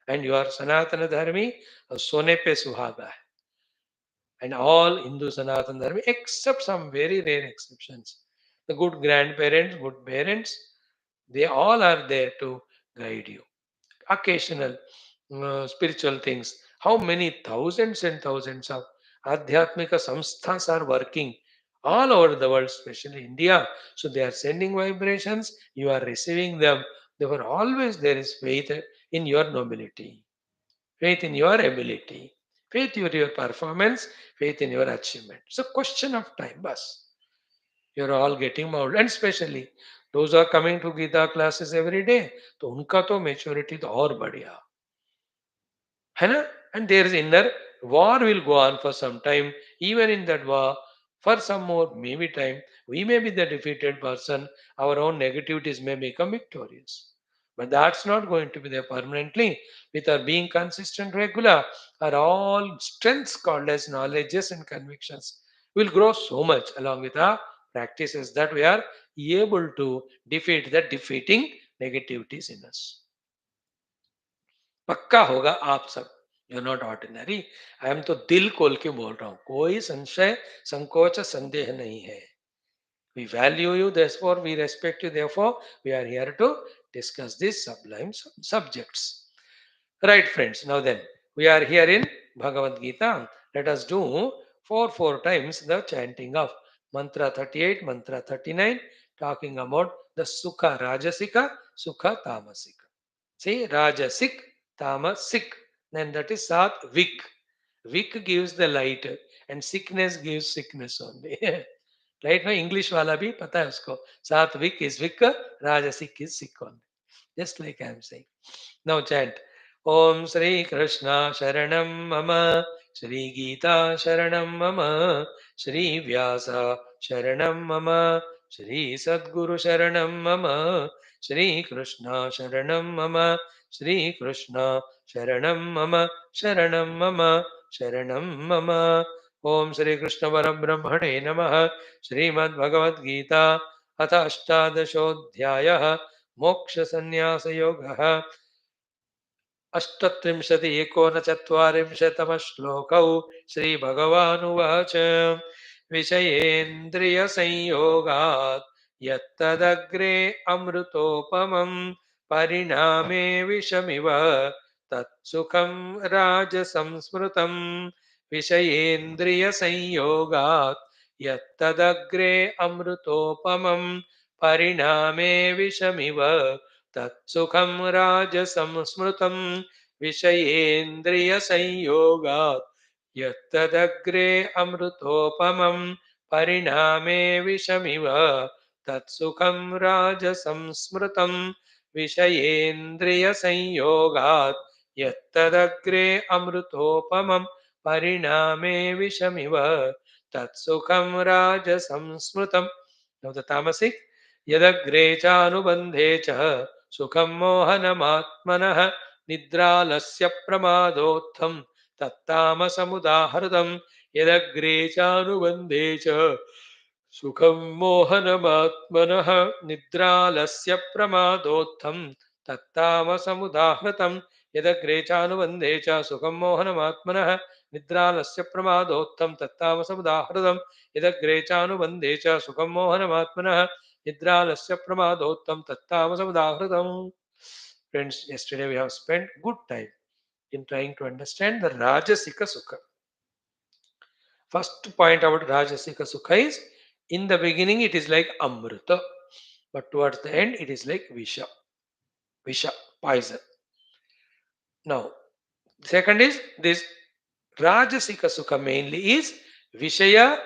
And you are Sanatana Dharmi, Sone pe Suhaga. Hai. And all Hindu Sanatana Dharmi, except some very rare exceptions. The good grandparents, good parents, they all are there to guide you. Occasional spiritual things. How many thousands and thousands of Adhyatmika samsthas are working all over the world, especially India. So they are sending vibrations, you are receiving them. They were always there is faith in your nobility, faith in your ability, faith in your performance, faith in your achievement. It's a question of time, bus. You're all getting molded, and especially those who are coming to Gita classes every day. तो उनका तो maturity तो और बढ़िया है ना? And there is inner war will go on for some time. Even in that war, for some more maybe time, we may be the defeated person. Our own negativities may become victorious. But that's not going to be there permanently. With our being consistent, regular, our all strengths called as knowledges and convictions will grow so much along with our practices that we are able to defeat the defeating negativities in us. पक्का होगा आप सब. You not ordinary. I am तो दिल खोल के बोल रहा हूं, कोई संशय संकोच संदेह नहीं है. We value you, therefore we respect you, therefore we are here to discuss these sublime subjects. Right, friends, now then we are here in Bhagavad Gita. Let us do four times the chanting of mantra 38, mantra 39, talking about the Sukha Rajasika, Sukha Tamasika. See, Rajasik, Tamasik. Then that is Satvik. Vik gives the light and sickness gives sickness only. Right now, English wala bhi pata hai usko. Satvik is Vik, Rajasik is sick only. Just like I am saying. Now chant. Om Sri Krishna Sharanam Mama, Sri Geeta Sharanam Mama, Sri Vyasa Sharanam Mama, Sri Sadguru Sharanam Mama, Sri Krishna Sharanam Mama, Sri Krishna Sharanam Mama, Sharanam Mama, Sharanam Mama. Om Sri Krishna Parabrahmane Namaha, Srimad Bhagavad Gita, अथ अष्टादशोऽध्यायः मोक्षसन्न्यासयोगः. अष्टत्रिंशति एकोनचत्वारिंशतमः श्लोकौ श्रीभगवानुवाच विषयेन्द्रियसंयोगात् यत्तदग्रे अमृतोपमं परिणामे विषमिव तत्सुखं राजसंस्मृतम्. विषयेन्द्रियसंयोगात् यत्तदग्रे अमृतोपमं परिणामे विषमिव तत्सुखं राजसंस्मृतं. विषयेन्द्रियसंयोगात् यत्तदग्रे अमृतोपमं परिणामे विषमिव तत्सुखं राजसंस्मृतं. विषयेन्द्रियसंयोगात् यत्तदग्रे अमृतोपमं परिणामे विषमिव तत्सुखं राजसंस्मृतं. Now the Tamasik. यदग्रे चानुबन्धे च सुखं मोहनमात्मनः निद्रालस्य प्रमादोत्थं तत्तामसमुदाहृतं. यदग्रे चानुबन्धे च सुखं मोहनमात्मनः निद्रालस्य प्रमादोत्थं तत्तामसमुदाहृतं. यदग्रे चानुबन्धे च सुखं मोहनमात्मनः निद्रालस्य प्रमादोत्थं तत्तामसमुदाहृतं. यदग्रे चानुबन्धे च सुखं मोहनमात्मनः निद्रालस्य प्रमादोत्तम तत्तामसमुदाहृतम्. Friends, yesterday we have spent good time in trying to understand the Rajasika Sukha. First point about Rajasika Sukha is in the beginning it is like Amrita, but towards the end it is like Visha. Visha, poison. Now, second is this Rajasika Sukha mainly is Vishaya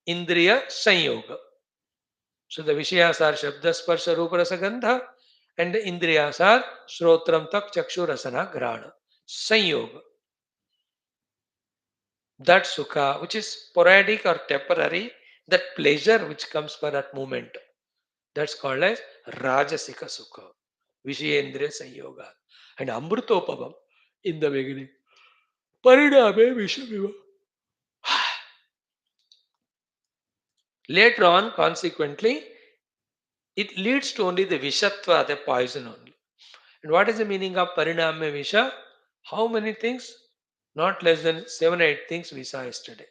Indriya Sanyoga. So the Vishayas are Shabda Sparsha Rupa Rasa Gandha and the Indriyas are Shrotram Tak Chakshu Rasana Grana. Sanyoga. That Sukha, which is sporadic or temporary, that pleasure which comes for that moment, that's called as Rajasika Sukha. Vishayendriya Sanyoga. And Amrutopabam in the beginning. Pariname Vishamiva. Later on, consequently, it leads to only the Vishatva, the poison only. And what is the meaning of Pariname Visha? How many things? Not less than 7 8 things we saw yesterday.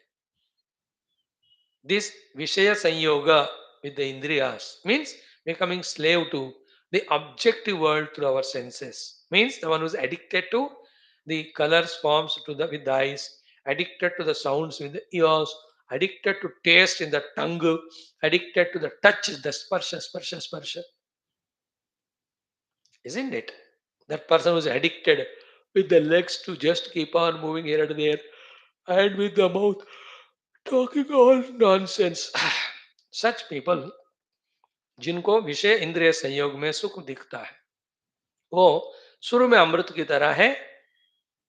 This Vishaya Sanyoga with the Indriyas means becoming slave to the objective world through our senses. Means the one who's addicted to the colors, forms to the with the eyes, addicted to the sounds with the ears, addicted to taste in the tongue, addicted to the touch, the sparsha, sparsha, sparsha. Isn't it? That person who's addicted with the legs to just keep on moving here and there, and with the mouth talking all nonsense. Such people जिनको विषय इंद्रिय संयोग में सुख दिखता है वो शुरू में अमृत की तरह है.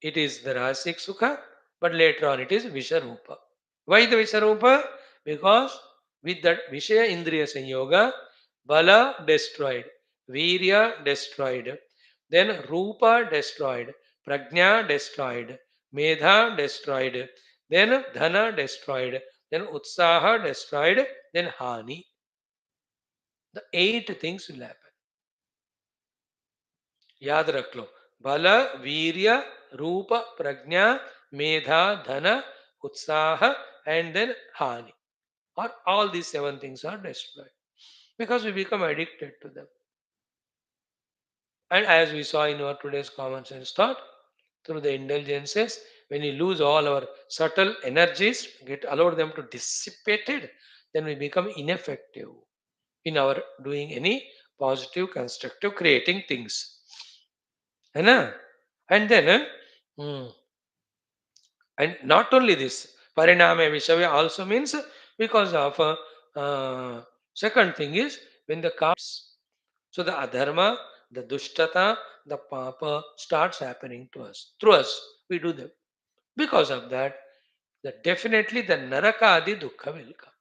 It is the rasic sukha, but later on it is visharupa. Why the visharupa? Because with that vishaya indriya sanyoga, bala destroyed, virya destroyed, then rupa destroyed, prajna destroyed, medha destroyed, then dhana destroyed, then utsaha destroyed, then hani. The 8 things will happen. याद रख लो. बल, वीर्य, रूप, प्रज्ञा, मेधा, धन, उत्साह, and then hani. Or all these 7 things are destroyed because we become addicted to them. And as we saw in our today's common sense thought, through the indulgences, when we lose all our subtle energies, get allow them to dissipated, then we become ineffective in our doing any positive, constructive, creating things. है ना? And then, hmm, and not only this, pariname vishavya also means because of second thing is when the comes, so the adharma, the dushtata, the papa starts happening to us. Through us, we do them. Because of that, definitely the naraka adi dukkha will come.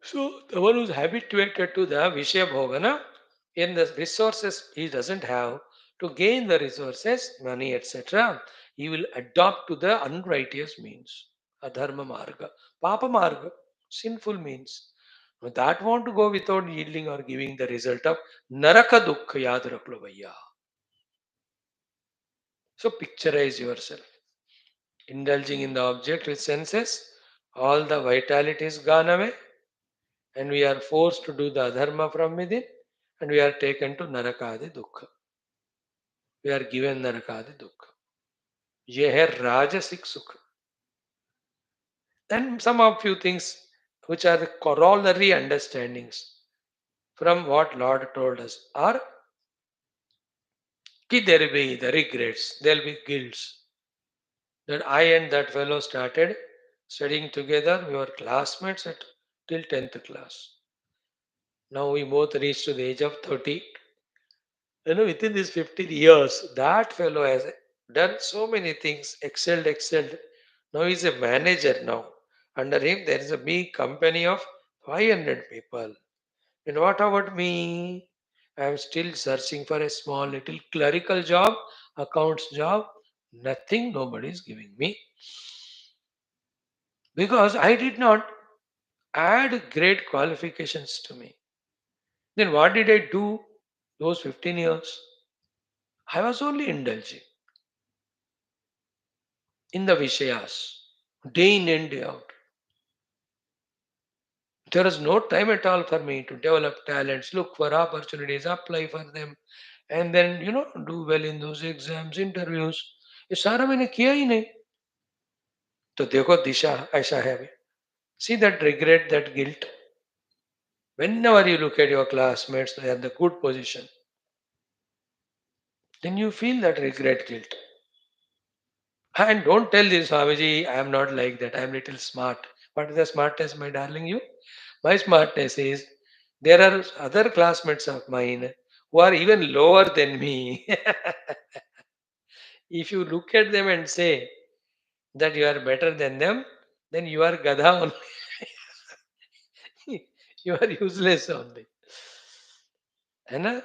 So the one who's habituated to the Vishya Bhogana, in the resources he doesn't have to gain the resources, money, etc., he will adopt to the unrighteous means, adharma marga, papa marga, sinful means. Now that want to go without yielding or giving the result of naraka dukkha yad raklo bhaiya. So picturize yourself. Indulging in the object with senses, all the vitality is gone away, and we are forced to do the adharma from within, and we are taken to narakadi dukkha. We are given narakadi dukkha. ये है rajasik sukha. And some of few things which are the corollary understandings from what Lord told us are ki there will be the regrets, there will be guilts. That I and that fellow started studying together, we were classmates at till 10th class. Now we both reached to the age of 30. Within these 15 years, that fellow has done so many things, excelled. Now he's a manager now. Under him, there is a big company of 500 people. And what about me? I am still searching for a small little clerical job, accounts job. Nothing, nobody is giving me. Because I did not add great qualifications to me. Then what did I do those 15 years? I was only indulging in the Vishayas, day in and day out. There was no time at all for me to develop talents, look for opportunities, apply for them, and then, do well in those exams, interviews. ये सारा मैंने किया ही नहीं. तो देखो दिशा ऐसा है. See that regret, that guilt. Whenever you look at your classmates, they are in the good position. then you feel that regret, guilt. And don't tell this, Swamiji, I am not like that. I am little smart. What is the smartness, my darling? You? My smartness is there are other classmates of mine who are even lower than me. If you look at them and say that you are better than them, then you are gadha only. You are useless only. है ना?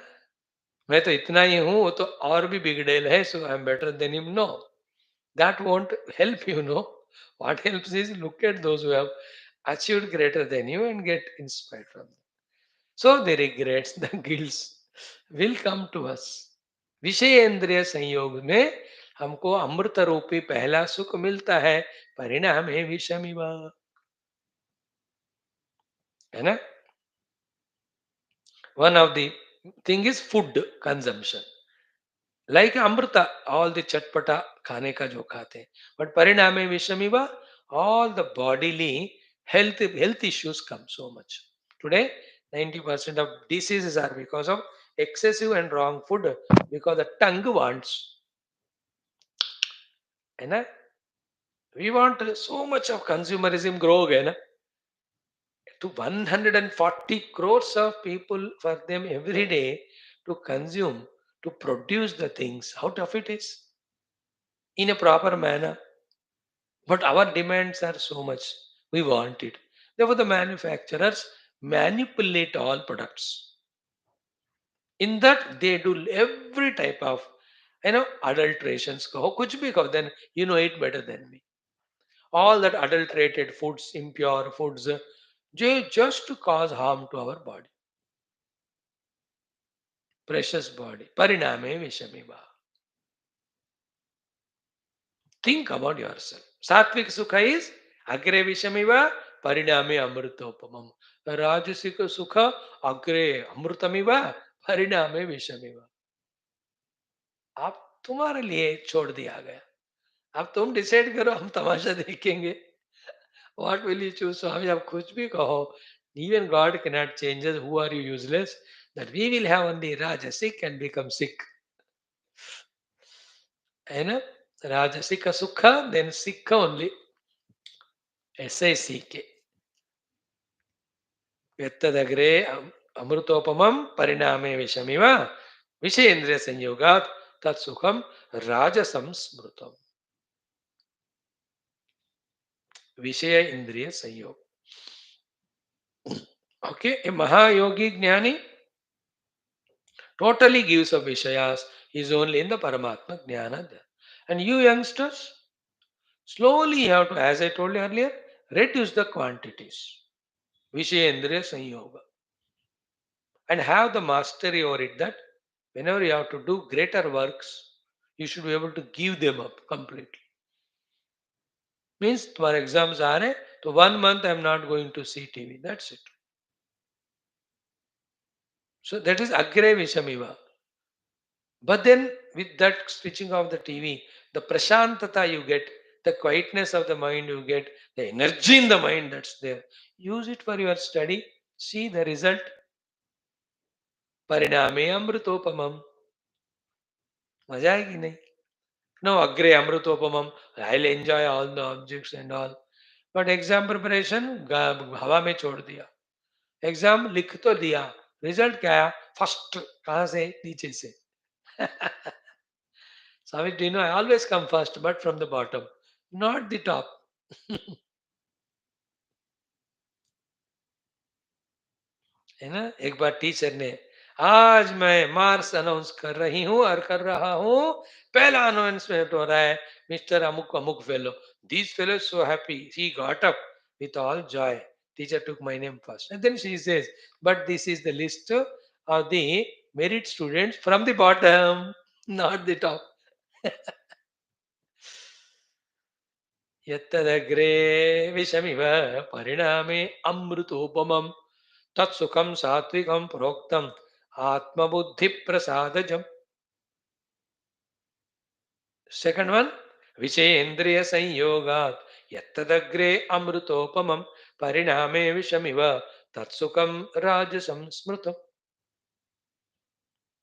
मैं तो इतना ही हूँ, वो तो और भी बिगड़ेल है, so I am better than him. No, that won't help you, no. What helps is look at those who have achieved greater than you and get inspired from them. So the regrets, the guilts will come to us. विषय इंद्रिय संयोग में हमको अमृत रूपी पहला सुख मिलता है, परिणाम है विषमिव, है ना? One of the thing is food consumption. Like amrita, all the chatpata खाने का जो खाते हैं, but परिणाम है विषमिव, all the bodily health issues come so much. Today, 90% of diseases are because of excessive and wrong food, because the tongue wants, है ना? We want so much of consumerism grow है ना? To 140 crores of people for them every day to consume, to produce the things. How tough it is in a proper manner. But our demands are so much. We want it. Therefore, the manufacturers manipulate all products. In that, they do every type of adulterations. कहो कुछ भी कहो, then you know it better than me. All that adulterated foods, impure foods, they just to cause harm to our body, precious body. Pariname vishamiva. Think about yourself. Sattvic sukha is agre vishamiva, pariname amrutopamam. Rajasik sukha agre amrutamiva, pariname vishamiva. आप तुम्हारे लिए छोड़ दिया गया. अब तुम decide करो, हम तमाशा देखेंगे. What will you choose? स्वामी आप कुछ भी कहो. Even God cannot change us. Who are you useless? That we will have only Rajasik and become sick. है ना? Rajasika Sukha, then Sikha only. SICK. यत्तदग्रे अमृतोपमं परिणामे विषमिव विषयेन्द्रिय संयोगात् तत्सुखम राजसं स्मृतम. विषय इंद्रिय संयोग. Okay, a Mahayogi Jnani totally gives up Vishayas, is only in the Paramatma Jnana there. And you youngsters, slowly you have to, as I told you earlier, reduce the quantities. Vishayendriya Sanyoga. And have the mastery over it that whenever you have to do greater works, you should be able to give them up completely. Means, for exams are, so 1 month I am not going to see TV. That's it. So that is Agre Vishamiva. But then with that switching off the TV, the prashantata you get, the quietness of the mind you get, the energy in the mind that's there, use it for your study. See the result. Pariname amrutopamam. मजा है कि नहीं? No, agre amrutopamam. I'll enjoy all the objects and all. But exam preparation हवा में छोड़ दिया. Exam लिख तो दिया, रिजल्ट क्या आया? फर्स्ट. कहाँ से? नीचे से. Swami, do you know I always come first, but from the bottom, not the top. है ना? एक बार टीचर ने, आज मैं मार्क्स अनाउंस कर रही हूँ और कर रहा हूँ. पहला अनाउंसमेंट हो रहा है, मिस्टर अमुक अमुक fellow. This fellow so happy, he got up with all joy. Teacher took my name first. And then she says, but this is the list of the merit students from the bottom, not the top. यत्तदग्रे विषमिव परिणामे अमृतोपमं तत्सुखम सात्विकम प्रोक्तम आत्मबुद्धि प्रसादजम. Second one, विषयेन्द्रिय संयोगात् यत्तदग्रे अमृतोपमं परिणामे विषमिव तत्सुखम राजसं स्मृतम्.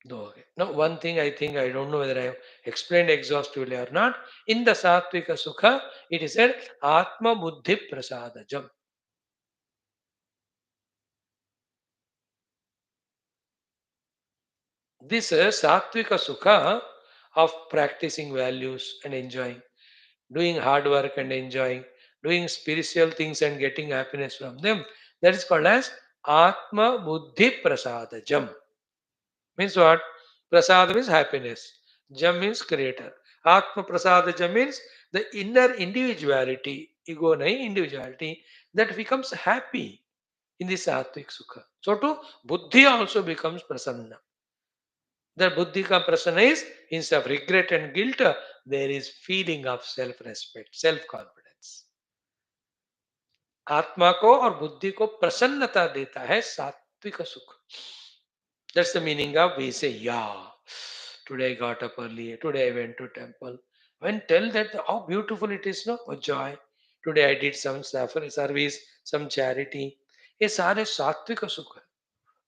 Though, okay. Now, one thing I think I don't know whether I have explained exhaustively or not. In the Sattvika Sukha, it is said Atma Buddhi Prasadajam. This Sattvika Sukha of practicing values and enjoying, doing hard work and enjoying, doing spiritual things and getting happiness from them, that is called as Atma Buddhi Prasadajam. Means what? Prasada means happiness. Jam means creator. Atma Prasada Jam means the inner individuality, ego nahi individuality, that becomes happy in the Sattvic Sukha. So to Buddhi also becomes prasanna. The Buddhi ka prasanna is, instead of regret and guilt, there is feeling of self-respect, self-confidence. आत्मा को और बुद्धि को प्रसन्नता देता है सात्विक सुख. That's the meaning of we say, yeah, today I got up early, today I went to temple. When tell that how beautiful it is, no? For joy. Today I did some service, some charity. ये सारे सात्विक सुख है.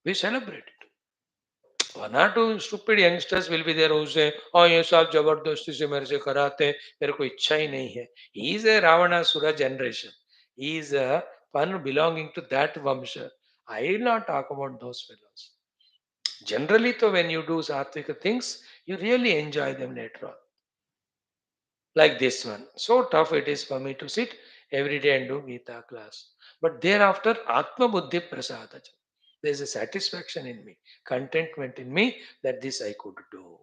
We celebrate it. One or two stupid youngsters will be there who say, oh ये सब जबरदस्ती से मेरे से कराते हैं, मेरे को इच्छा ही नहीं है. He is a Ravana Sura generation. He is a one belonging to that Vamsha. I will not talk about those fellows. Generally, though, when you do sattvic things, you really enjoy them later on. Like this one. So tough it is for me to sit every day and do Gita class. But thereafter, Atma Buddhi Prasada. There is a satisfaction in me, contentment in me that this I could do.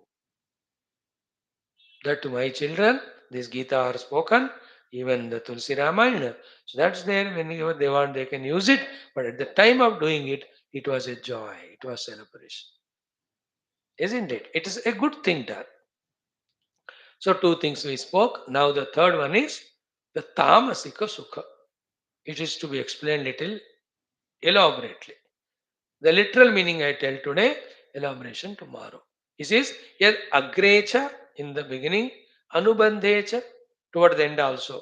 That to my children, this Gita are spoken, even the Tulsi Ramayana. So that's there whenever they want, they can use it. But at the time of doing it, it was a joy, it was celebration. Isn't it? It is a good thing done. So two things we spoke. Now the third one is the Tamasika Sukha. It is to be explained little elaborately. The literal meaning I tell today, elaboration tomorrow. It is yet agrecha in the beginning, anubandhecha toward the end also.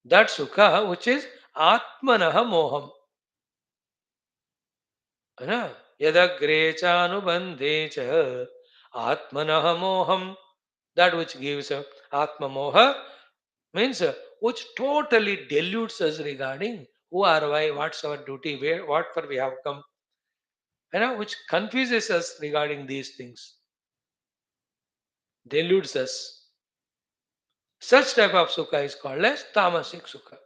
That sukha which is atmanaha moham. है ना? यदग्रेचा अनुबंधेच atmanaha moham. That which gives atma moha means which totally dilutes us regarding who are why, what's our duty, where, what for we have come, which confuses us regarding these things, deludes us. Such type of sukha is called as tamasic sukha.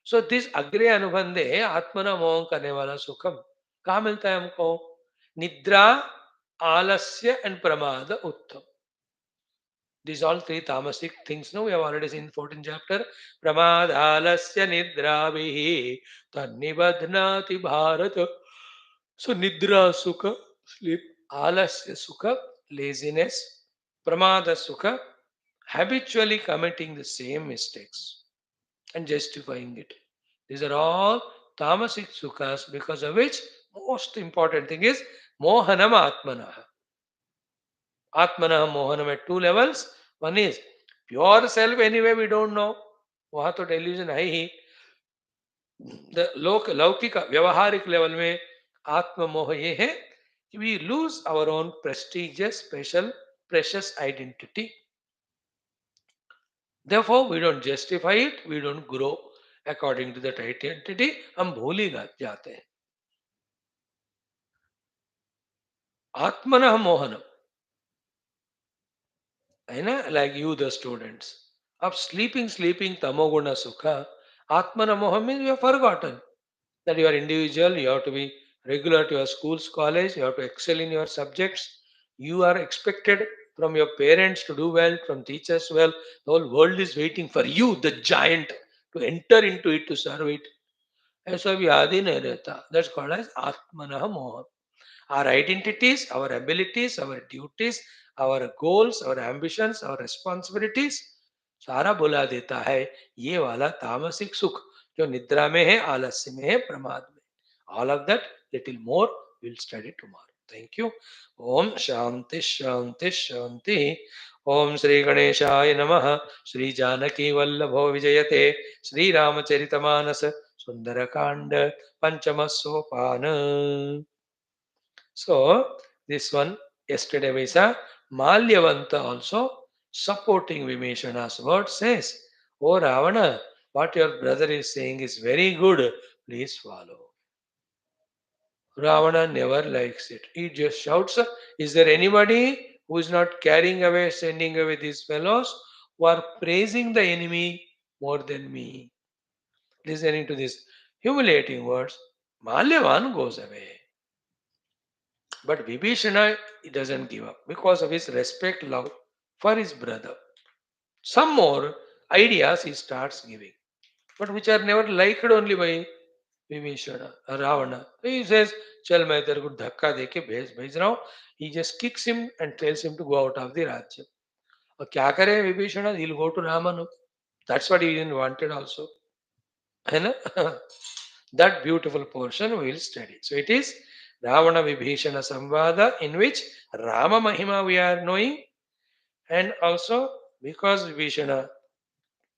So this agre anubandhe आत्मना मोह करने वाला सुखम कहाँ मिलता है हमको? निद्रा, आलस्य and प्रमाद उत्तम. These all three tamasic things. No, we have already seen 14th chapter. Pramad alasya nidra vihi tannibadhnati bharat. So nidra sukha, sleep. Alasya sukha, laziness. Pramada sukha, habitually committing the same mistakes and justifying it. These are all tamasic sukhas, because of which most important thing is mohanam atmanaha. Atmanaha mohanam at two levels. One is pure self, anyway we don't know. वहां तो delusion है ही. The लौकिक व्यवहारिक level में आत्म मोह ये है कि we lose our own prestigious, special, precious identity. Therefore, we don't justify it, we don't grow according to that identity. हम भूल ही जाते हैं. आत्मनः मोहनम है ना, like you the students of sleeping tamoguna sukha. Atmana moha means you have forgotten that you are individual, you have to be regular to your schools, college, you have to excel in your subjects. You are expected from your parents to do well, from teachers well. The whole world is waiting for you, the giant, to enter into it, to serve it. ऐसा भी आदि नहीं रहता. That's called as Atmanah Moha. Our identities, our abilities, our duties, our goals, our ambitions, our responsibilities, सारा बुला देता है ये वाला तामसिक सुख जो निद्रा में है, आलस्य में है, प्रमाद में. All of that, little more, we'll study tomorrow. Thank you. Om Shanti Shanti Shanti. Om Shri Ganeshaya Namaha. Shri Janaki Vallabho Vijayate. Shri Ramacharitamanasa Sundarakanda Panchama Sopana. So, this one Yesterday we saw Malyavanta also supporting Vibhishana's word says, "O Ravana, what your brother is saying is very good. Please follow." Ravana never likes it. He just shouts, "Is there anybody who is not carrying away, sending away these fellows who are praising the enemy more than me?" Listening to these humiliating words, Malyavan goes away. But Vibhishana he doesn't give up because of his respect, love for his brother. Some more ideas he starts giving, but which are never liked only by Vibhishana, Ravana. He says, "Chal मैं तेरे को धक्का देके भेज रहा हूँ." He just kicks him and tells him to go out of the राज्य. और क्या करे Vibhishana? He'll go to Ramanu. That's what he didn't wanted also. है ना? That beautiful portion we will study. So it is Ravana Vibhishana Samvada in which Rama Mahima we are knowing, and also because Vibhishana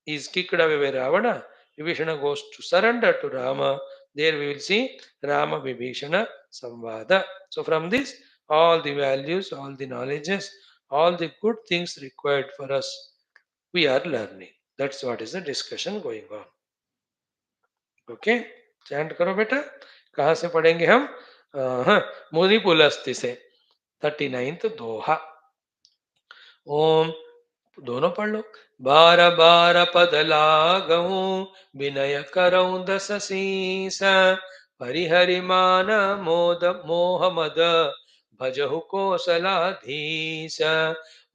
is kicked away by Ravana, Vibhishana goes to surrender to Rama. There we will see Rama Vibhishana Samvada. So from this, all the values, all the knowledges, all the good things required for us, we are learning. That's what is the discussion going on. Okay, chant करो बेटा. कहाँ से पढ़ेंगे हम? हाँ, मुनि पुलस्ती से 39th दोहा. ओम, दोनों पढ़ लो. बार बार पद लागऊं, विनय करऊं दस सीस, परिहरि मान मोद मोह मद, भजहु कोसलाधीश.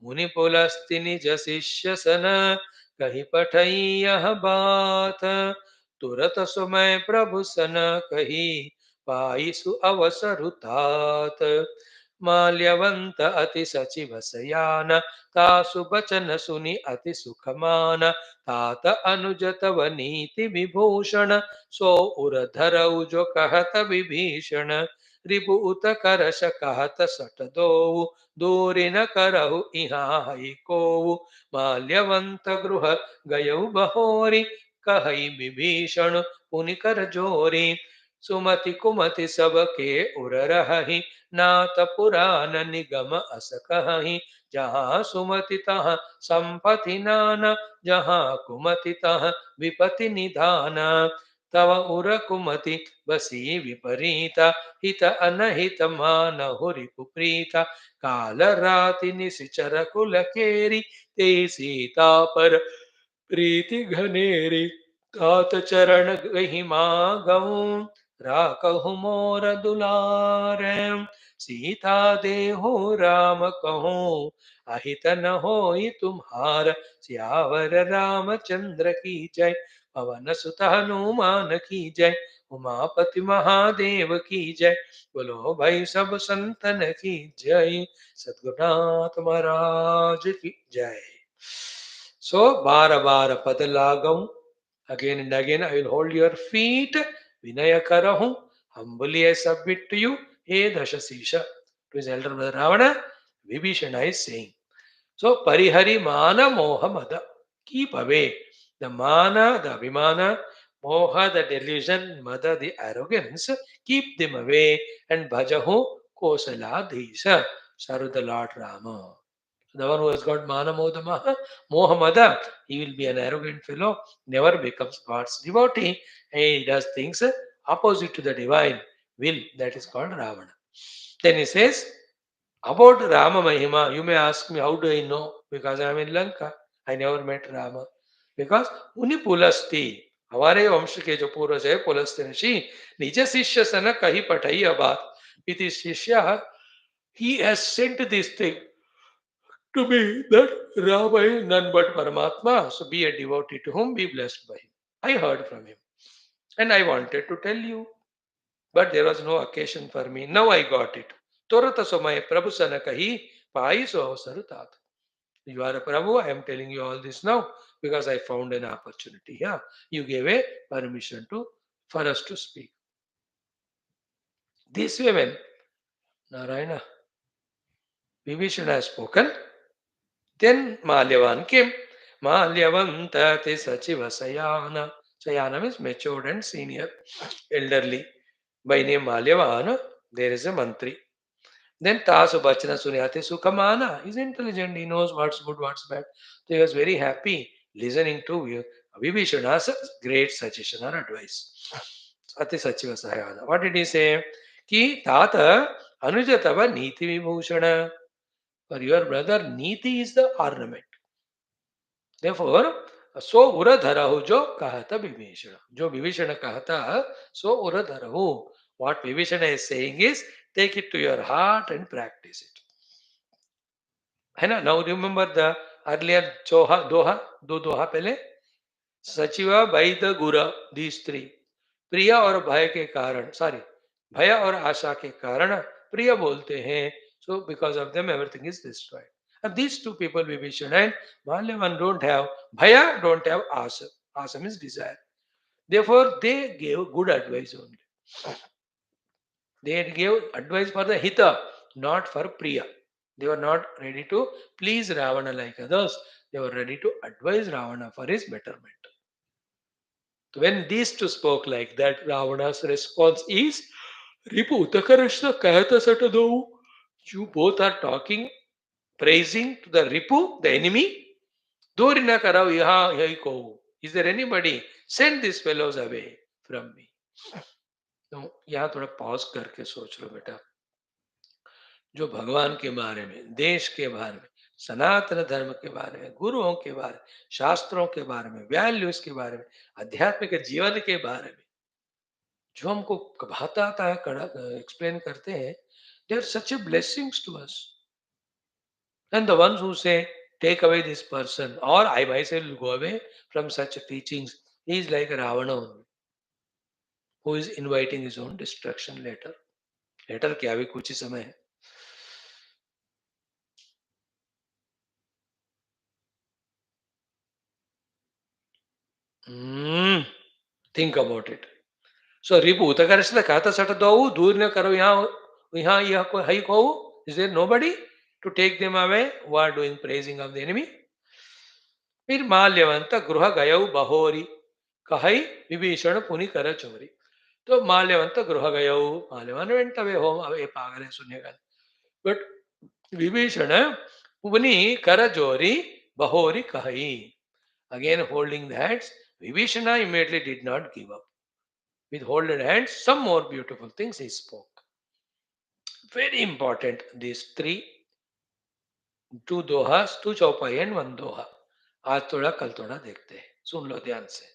मुनि पुलस्ति निज शिष्य सन, कही पठई यह बात, तुरत सुमय प्रभु सन कही, पाई सु अवसरु तात. माल्यवंत अति सचिव सयान, तासु बचन सुनि अति सुख मान, तात अनुज तव नीति विभूषण, सो उर धरऊ जो कहत विभीषण. रिपु उत करश कहत सट दोऊ, दूरि न करहु इहाँ ही कोऊ. माल्यवंत गृह गयऊ बहोरी, कहई विभीषण पुनि कर जोरी. सुमति कुमति सब के उर रहहि, नाथ पुराण निगम अस कहहि. जहाँ सुमति तहाँ संपत्ति नाना, जहाँ कुमति तहाँ विपति निधाना. तव उर कुमति बसी विपरीता, हित अनहित मानहु रिपुप्रीता. काल राति निशिचर कुल केरी, ते सीता पर प्रीति घनेरी. तात चरण गहि मागऊं, राकहु मोर दुलारे. सीता देहु राम कहूँ, अहित न होई तुम्हार. सियावर रामचंद्र की जय, पवन सुत हनुमान की जय, उमापति महादेव की जय. बोलो भाई सब संतन की जय, सद्गुरुनाथ महाराज की जय. So बार बार पद लागऊं, again and again I will hold your feet. Vinaya karahum, humbly I submit to you. He Dashasisha. To his elder brother Ravana, Vibhishana is saying. So Parihari Mana Moha Mada. Keep away the Mana, the Abhimana, Moha, the delusion, Mada, the arrogance. Keep them away and Bhajahu Kosaladhisha. Serve the Lord Rama. The one who has got Mana Moha Maha, Moha Mada, he will be an arrogant fellow, never becomes God's devotee, and he does things opposite to the divine will. That is called Ravana. Then he says, about Rama Mahima, you may ask me, how do I know? Because I am in Lanka. I never met Rama. Because Uni Pulasti, हमारे वंश के जो पूर्वज है पुलस्त ऋषि, निज शिष्य सन कही पठाई बात. With his shishya, he has sent this thing to me that Rama is none but Paramatma. So be a devotee to whom, be blessed by him. I heard from him and I wanted to tell you, but there was no occasion for me. Now I got it. Torata somay Prabhu sana kahi, pai so sarutat. You are a Prabhu, I am telling you all this now because I found an opportunity. Yeah, you gave a permission to for us to speak. This way when Narayana Vibhishana has spoken, then Malyavan came. Malyavanta te sachiva sayana. Sayana means matured and senior, elderly. By name Malyavana, there is a mantri. Then Tasu Bachana Sunyate Sukhamana. He's intelligent, he knows what's good, what's bad. So he was very happy listening to Vibheeshana's great suggestion or advice. Ati Sachiva Sahayana. What did he say? Ki Tata Anujatava Niti Vibhushana. For your brother, Niti is the ornament. Therefore, सो उर धरहु जो कहता विभीषण जो विभीषण कहता सो उर धरहु what Vibhishana is saying is take it to your heart and practice it. है ना? Now remember the earlier चोहा दोहा दो दोहा पहले सचिवा वैद गुर these three प्रिय और भय के कारण सॉरी भय और आशा के कारण प्रिय बोलते हैं so because of them everything is destroyed. And these two people Vibhishana and Malyavan don't have bhaya, don't have asa. Asa means desire. Therefore they gave good advice only. They gave advice for the hita, not for priya. They were not ready to please Ravana like others. They were ready to advise Ravana for his betterment. When these two spoke like that, Ravana's response is, Ripu Utakarashna Kahata Satado. You both are talking, praising to the Ripu, the enemy. Durina Karau Yaha Yaiko. Is there anybody? Send these fellows away from me. तो यहाँ थोड़ा pause करके सोच लो बेटा जो भगवान के बारे में देश के बारे में सनातन धर्म के बारे में गुरुओं के बारे में शास्त्रों के बारे में वैल्यूज के बारे में आध्यात्मिक जीवन के बारे में जो हमको बताता है एक्सप्लेन करते हैं they are such a blessings to us and the ones who say take away this person और I myself go away from such teachings he is like Ravana who is inviting his own destruction later later क्या अभी कुछ ही समय है think about it so रिपु उतकर्षण कहता सट दो दूर न करो यहाँ यहाँ यह कोई है को is there nobody to take them away who are doing praising of the enemy फिर माल्यवंत गृह गयौ बहोरी कहई विभीषण पुनि कर चोरी तो माल्यवंत गृह गयौ माल्यवन वेंट अवे होम अवे पागले सुनेगा बट विभीषण पुनि कर जोरी बहोरी कहई again holding the hands Vibhishana immediately did not give up. With holded hands, some more beautiful things he spoke. Very important, these three, two dohas, two chaupai and one doha. आज थोड़ा कल थोड़ा देखते हैं सुन लो ध्यान से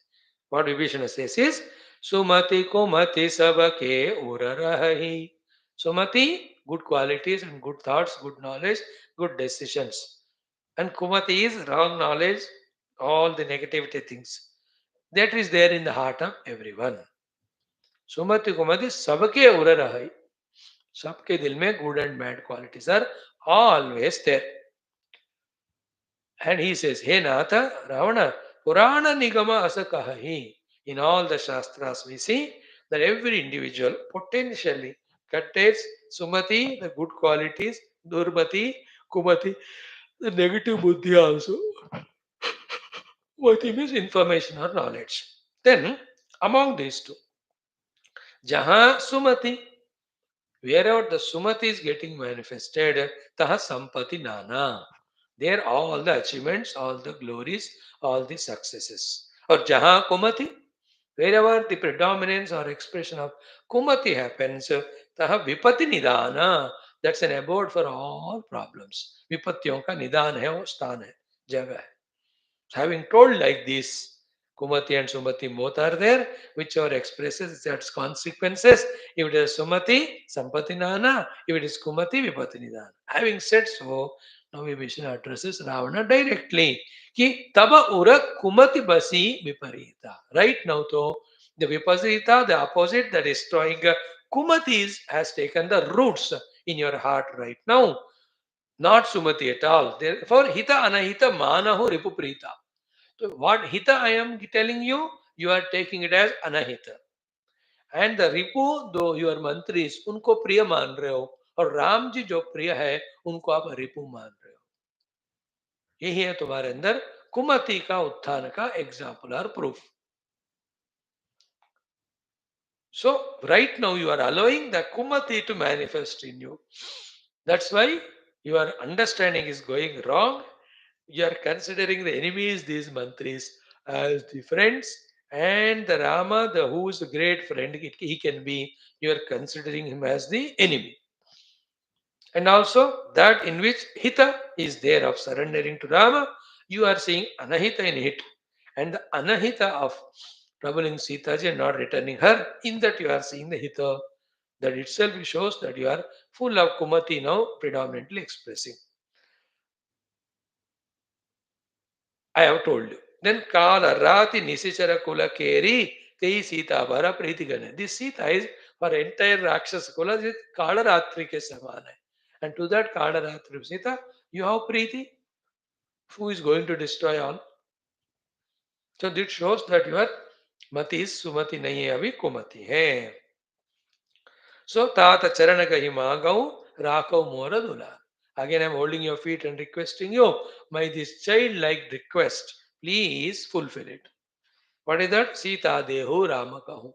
What Vibhishana says is Sumati Kumati Sabake Ura Rahi. Sumati, good qualities and good thoughts, good knowledge, good decisions. And Kumati is wrong knowledge, all the negativity things. That is there in the heart of everyone. सुमति कुमति सबके उर रही सबके दिल में good and bad qualities are always there and he says हे नाथ रावण पुराण निगम अस कहि in all the shastras we see that every individual potentially contains sumati the good qualities durmati kumati the negative buddhi also what means information or knowledge then among these two jahan sumati wherever the Sumati is getting manifested, Taha Sampati Nana. There all the achievements, all the glories, all the successes. Or Jaha Kumati, wherever the predominance or expression of Kumati happens, Taha Vipati Nidana. That's an abode for all problems. Vipatyon ka nidan hai, wo sthan hai, jagah hai. Having told like this, Kumati and Sumati both are there, whichever expresses its consequences. If it is Sumati, Sampati Nana. If it is Kumati, Vipati Nidana. Having said so, now Vibhishana addresses Ravana directly. Ki taba ura Kumati basi viparita. Right now, though, the viparita, the opposite, the destroying Kumati has taken the roots in your heart right now. Not Sumati at all. Therefore, Hita Anahita Manahu Ripuprita. So what hita I am telling you, you are taking it as anahita. And the ripu, though your mantris, उनको प्रिय मान रहे हो और राम जी जो प्रिय है उनको आप रिपु मान रहे हो यही है तुम्हारे अंदर कुमति का उत्थान का एग्जाम्पल और proof So right now you are allowing the kumati to manifest in you. That's why your understanding is going wrong. You are considering the enemies, these mantris, as the friends, and the Rama, the who is a great friend, he can be. You are considering him as the enemy, and also that in which hita is there of surrendering to Rama, you are seeing anahita in it, and the anahita of troubling Sitaji and not returning her. In that you are seeing the hita. That itself shows that you are full of kumati now, predominantly expressing. I have told you. Then Kala Rati Nisichara Kula Keri Tei Sita Bara Pritigana. This Sita is for entire Rakshas Kula, is Kala Ratri ke Samana. And to that Kala Ratri Sita, you have Preeti, who is going to destroy all. So this shows that your Mati is Sumati Nahi Abhi Kumati hai. So Tata Charanaka Himagau Rakau Mora Dula. Again, I'm holding your feet and requesting you, my this childlike request, please fulfill it. What is that? Sita Dehu Rama Kahu.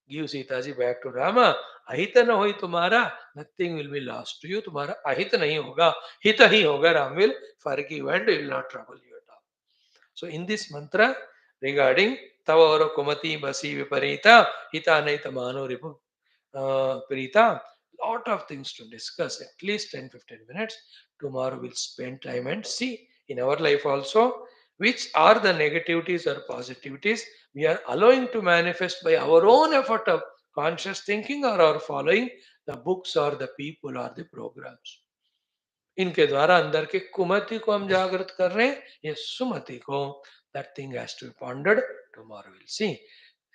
Give Sita ji back to Rama. Ahita na hoi tumhara. Nothing will be lost to you. Tumhara ahita nahi hoga. Hita hi hoga. Ram will forgive and will not trouble you at all. So in this mantra regarding Tavara Kumati Basi Viparita Hita Naita Mano Ripu Prita, lot of things to discuss, at least 10-15 minutes. Tomorrow we'll spend time and see in our life also which are the negativities or positivities we are allowing to manifest by our own effort of conscious thinking or our following the books or the people or the programs. इनके द्वारा अंदर के कुमति को हम जागृत कर रहे हैं, ये सुमति को. That thing has to be pondered. Tomorrow will see.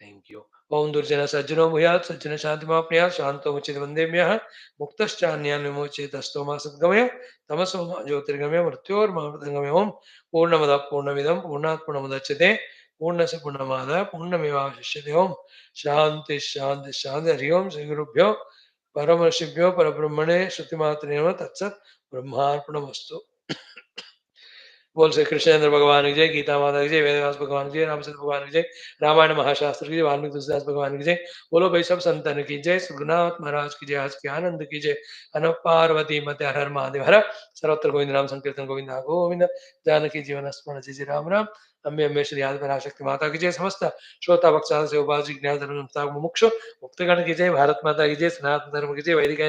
Thank you. ओम दुर्जन सज्जनो भूयात् सज्जन शांति मापनुयात् शांतो मुचित वंदेम्यः मुक्तश्चान्यान् विमोचयेत् अस्तोमा सद्गमय तमसो मा ज्योतिर्गमय मृत्योर्मामृतंगमय. ओम पूर्णमदः पूर्णमिदं पूर्णात् पूर्णमुदच्यते पूर्णस्य पूर्णमादाय पूर्णमेवावशिष्यते. ओम शांति शांति शांति. हरि ओम. श्री गुरुभ्यो परम ऋषिभ्यो परब्रह्मणे श्रुतिमात्रे नमः. तत्सत् ब्रह्मार्पणमस्तु. बोल श्री कृष्णचंद्र भगवान की जय. गीता माता की जय. वेदव्यास भगवान की जय. रामचंद्र भगवान की जय. रामायण महाशास्त्र की जय. वाल्मीकि तुलसीदास भगवान की जय. बोलो भाई सब संतन की जय. सुखनाथ महाराज की जय. आज के आनंद की जय. अन पार्वती मत हर हर महादेव हर. सर्वत्र गोविंद नाम संकीर्तन गोविंद गोविंद. जानकी जीवन स्मरण जय जय राम राम. अम्बे अम्बे श्री आदि पराशक्ति माता की जय. समस्त श्रोता भक्ता से उपासक ज्ञान धर्म मुमुक्षु मुक्तगण की जय. भारत माता की जय. सनातन धर्म की जय. वैदिक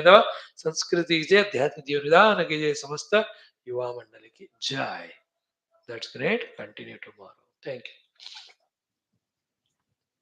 संस्कृति की जय. अध्यात्म जीवन विधान की जय. समस्त युवा मंडल की जय. That's great. Continue tomorrow. Thank you.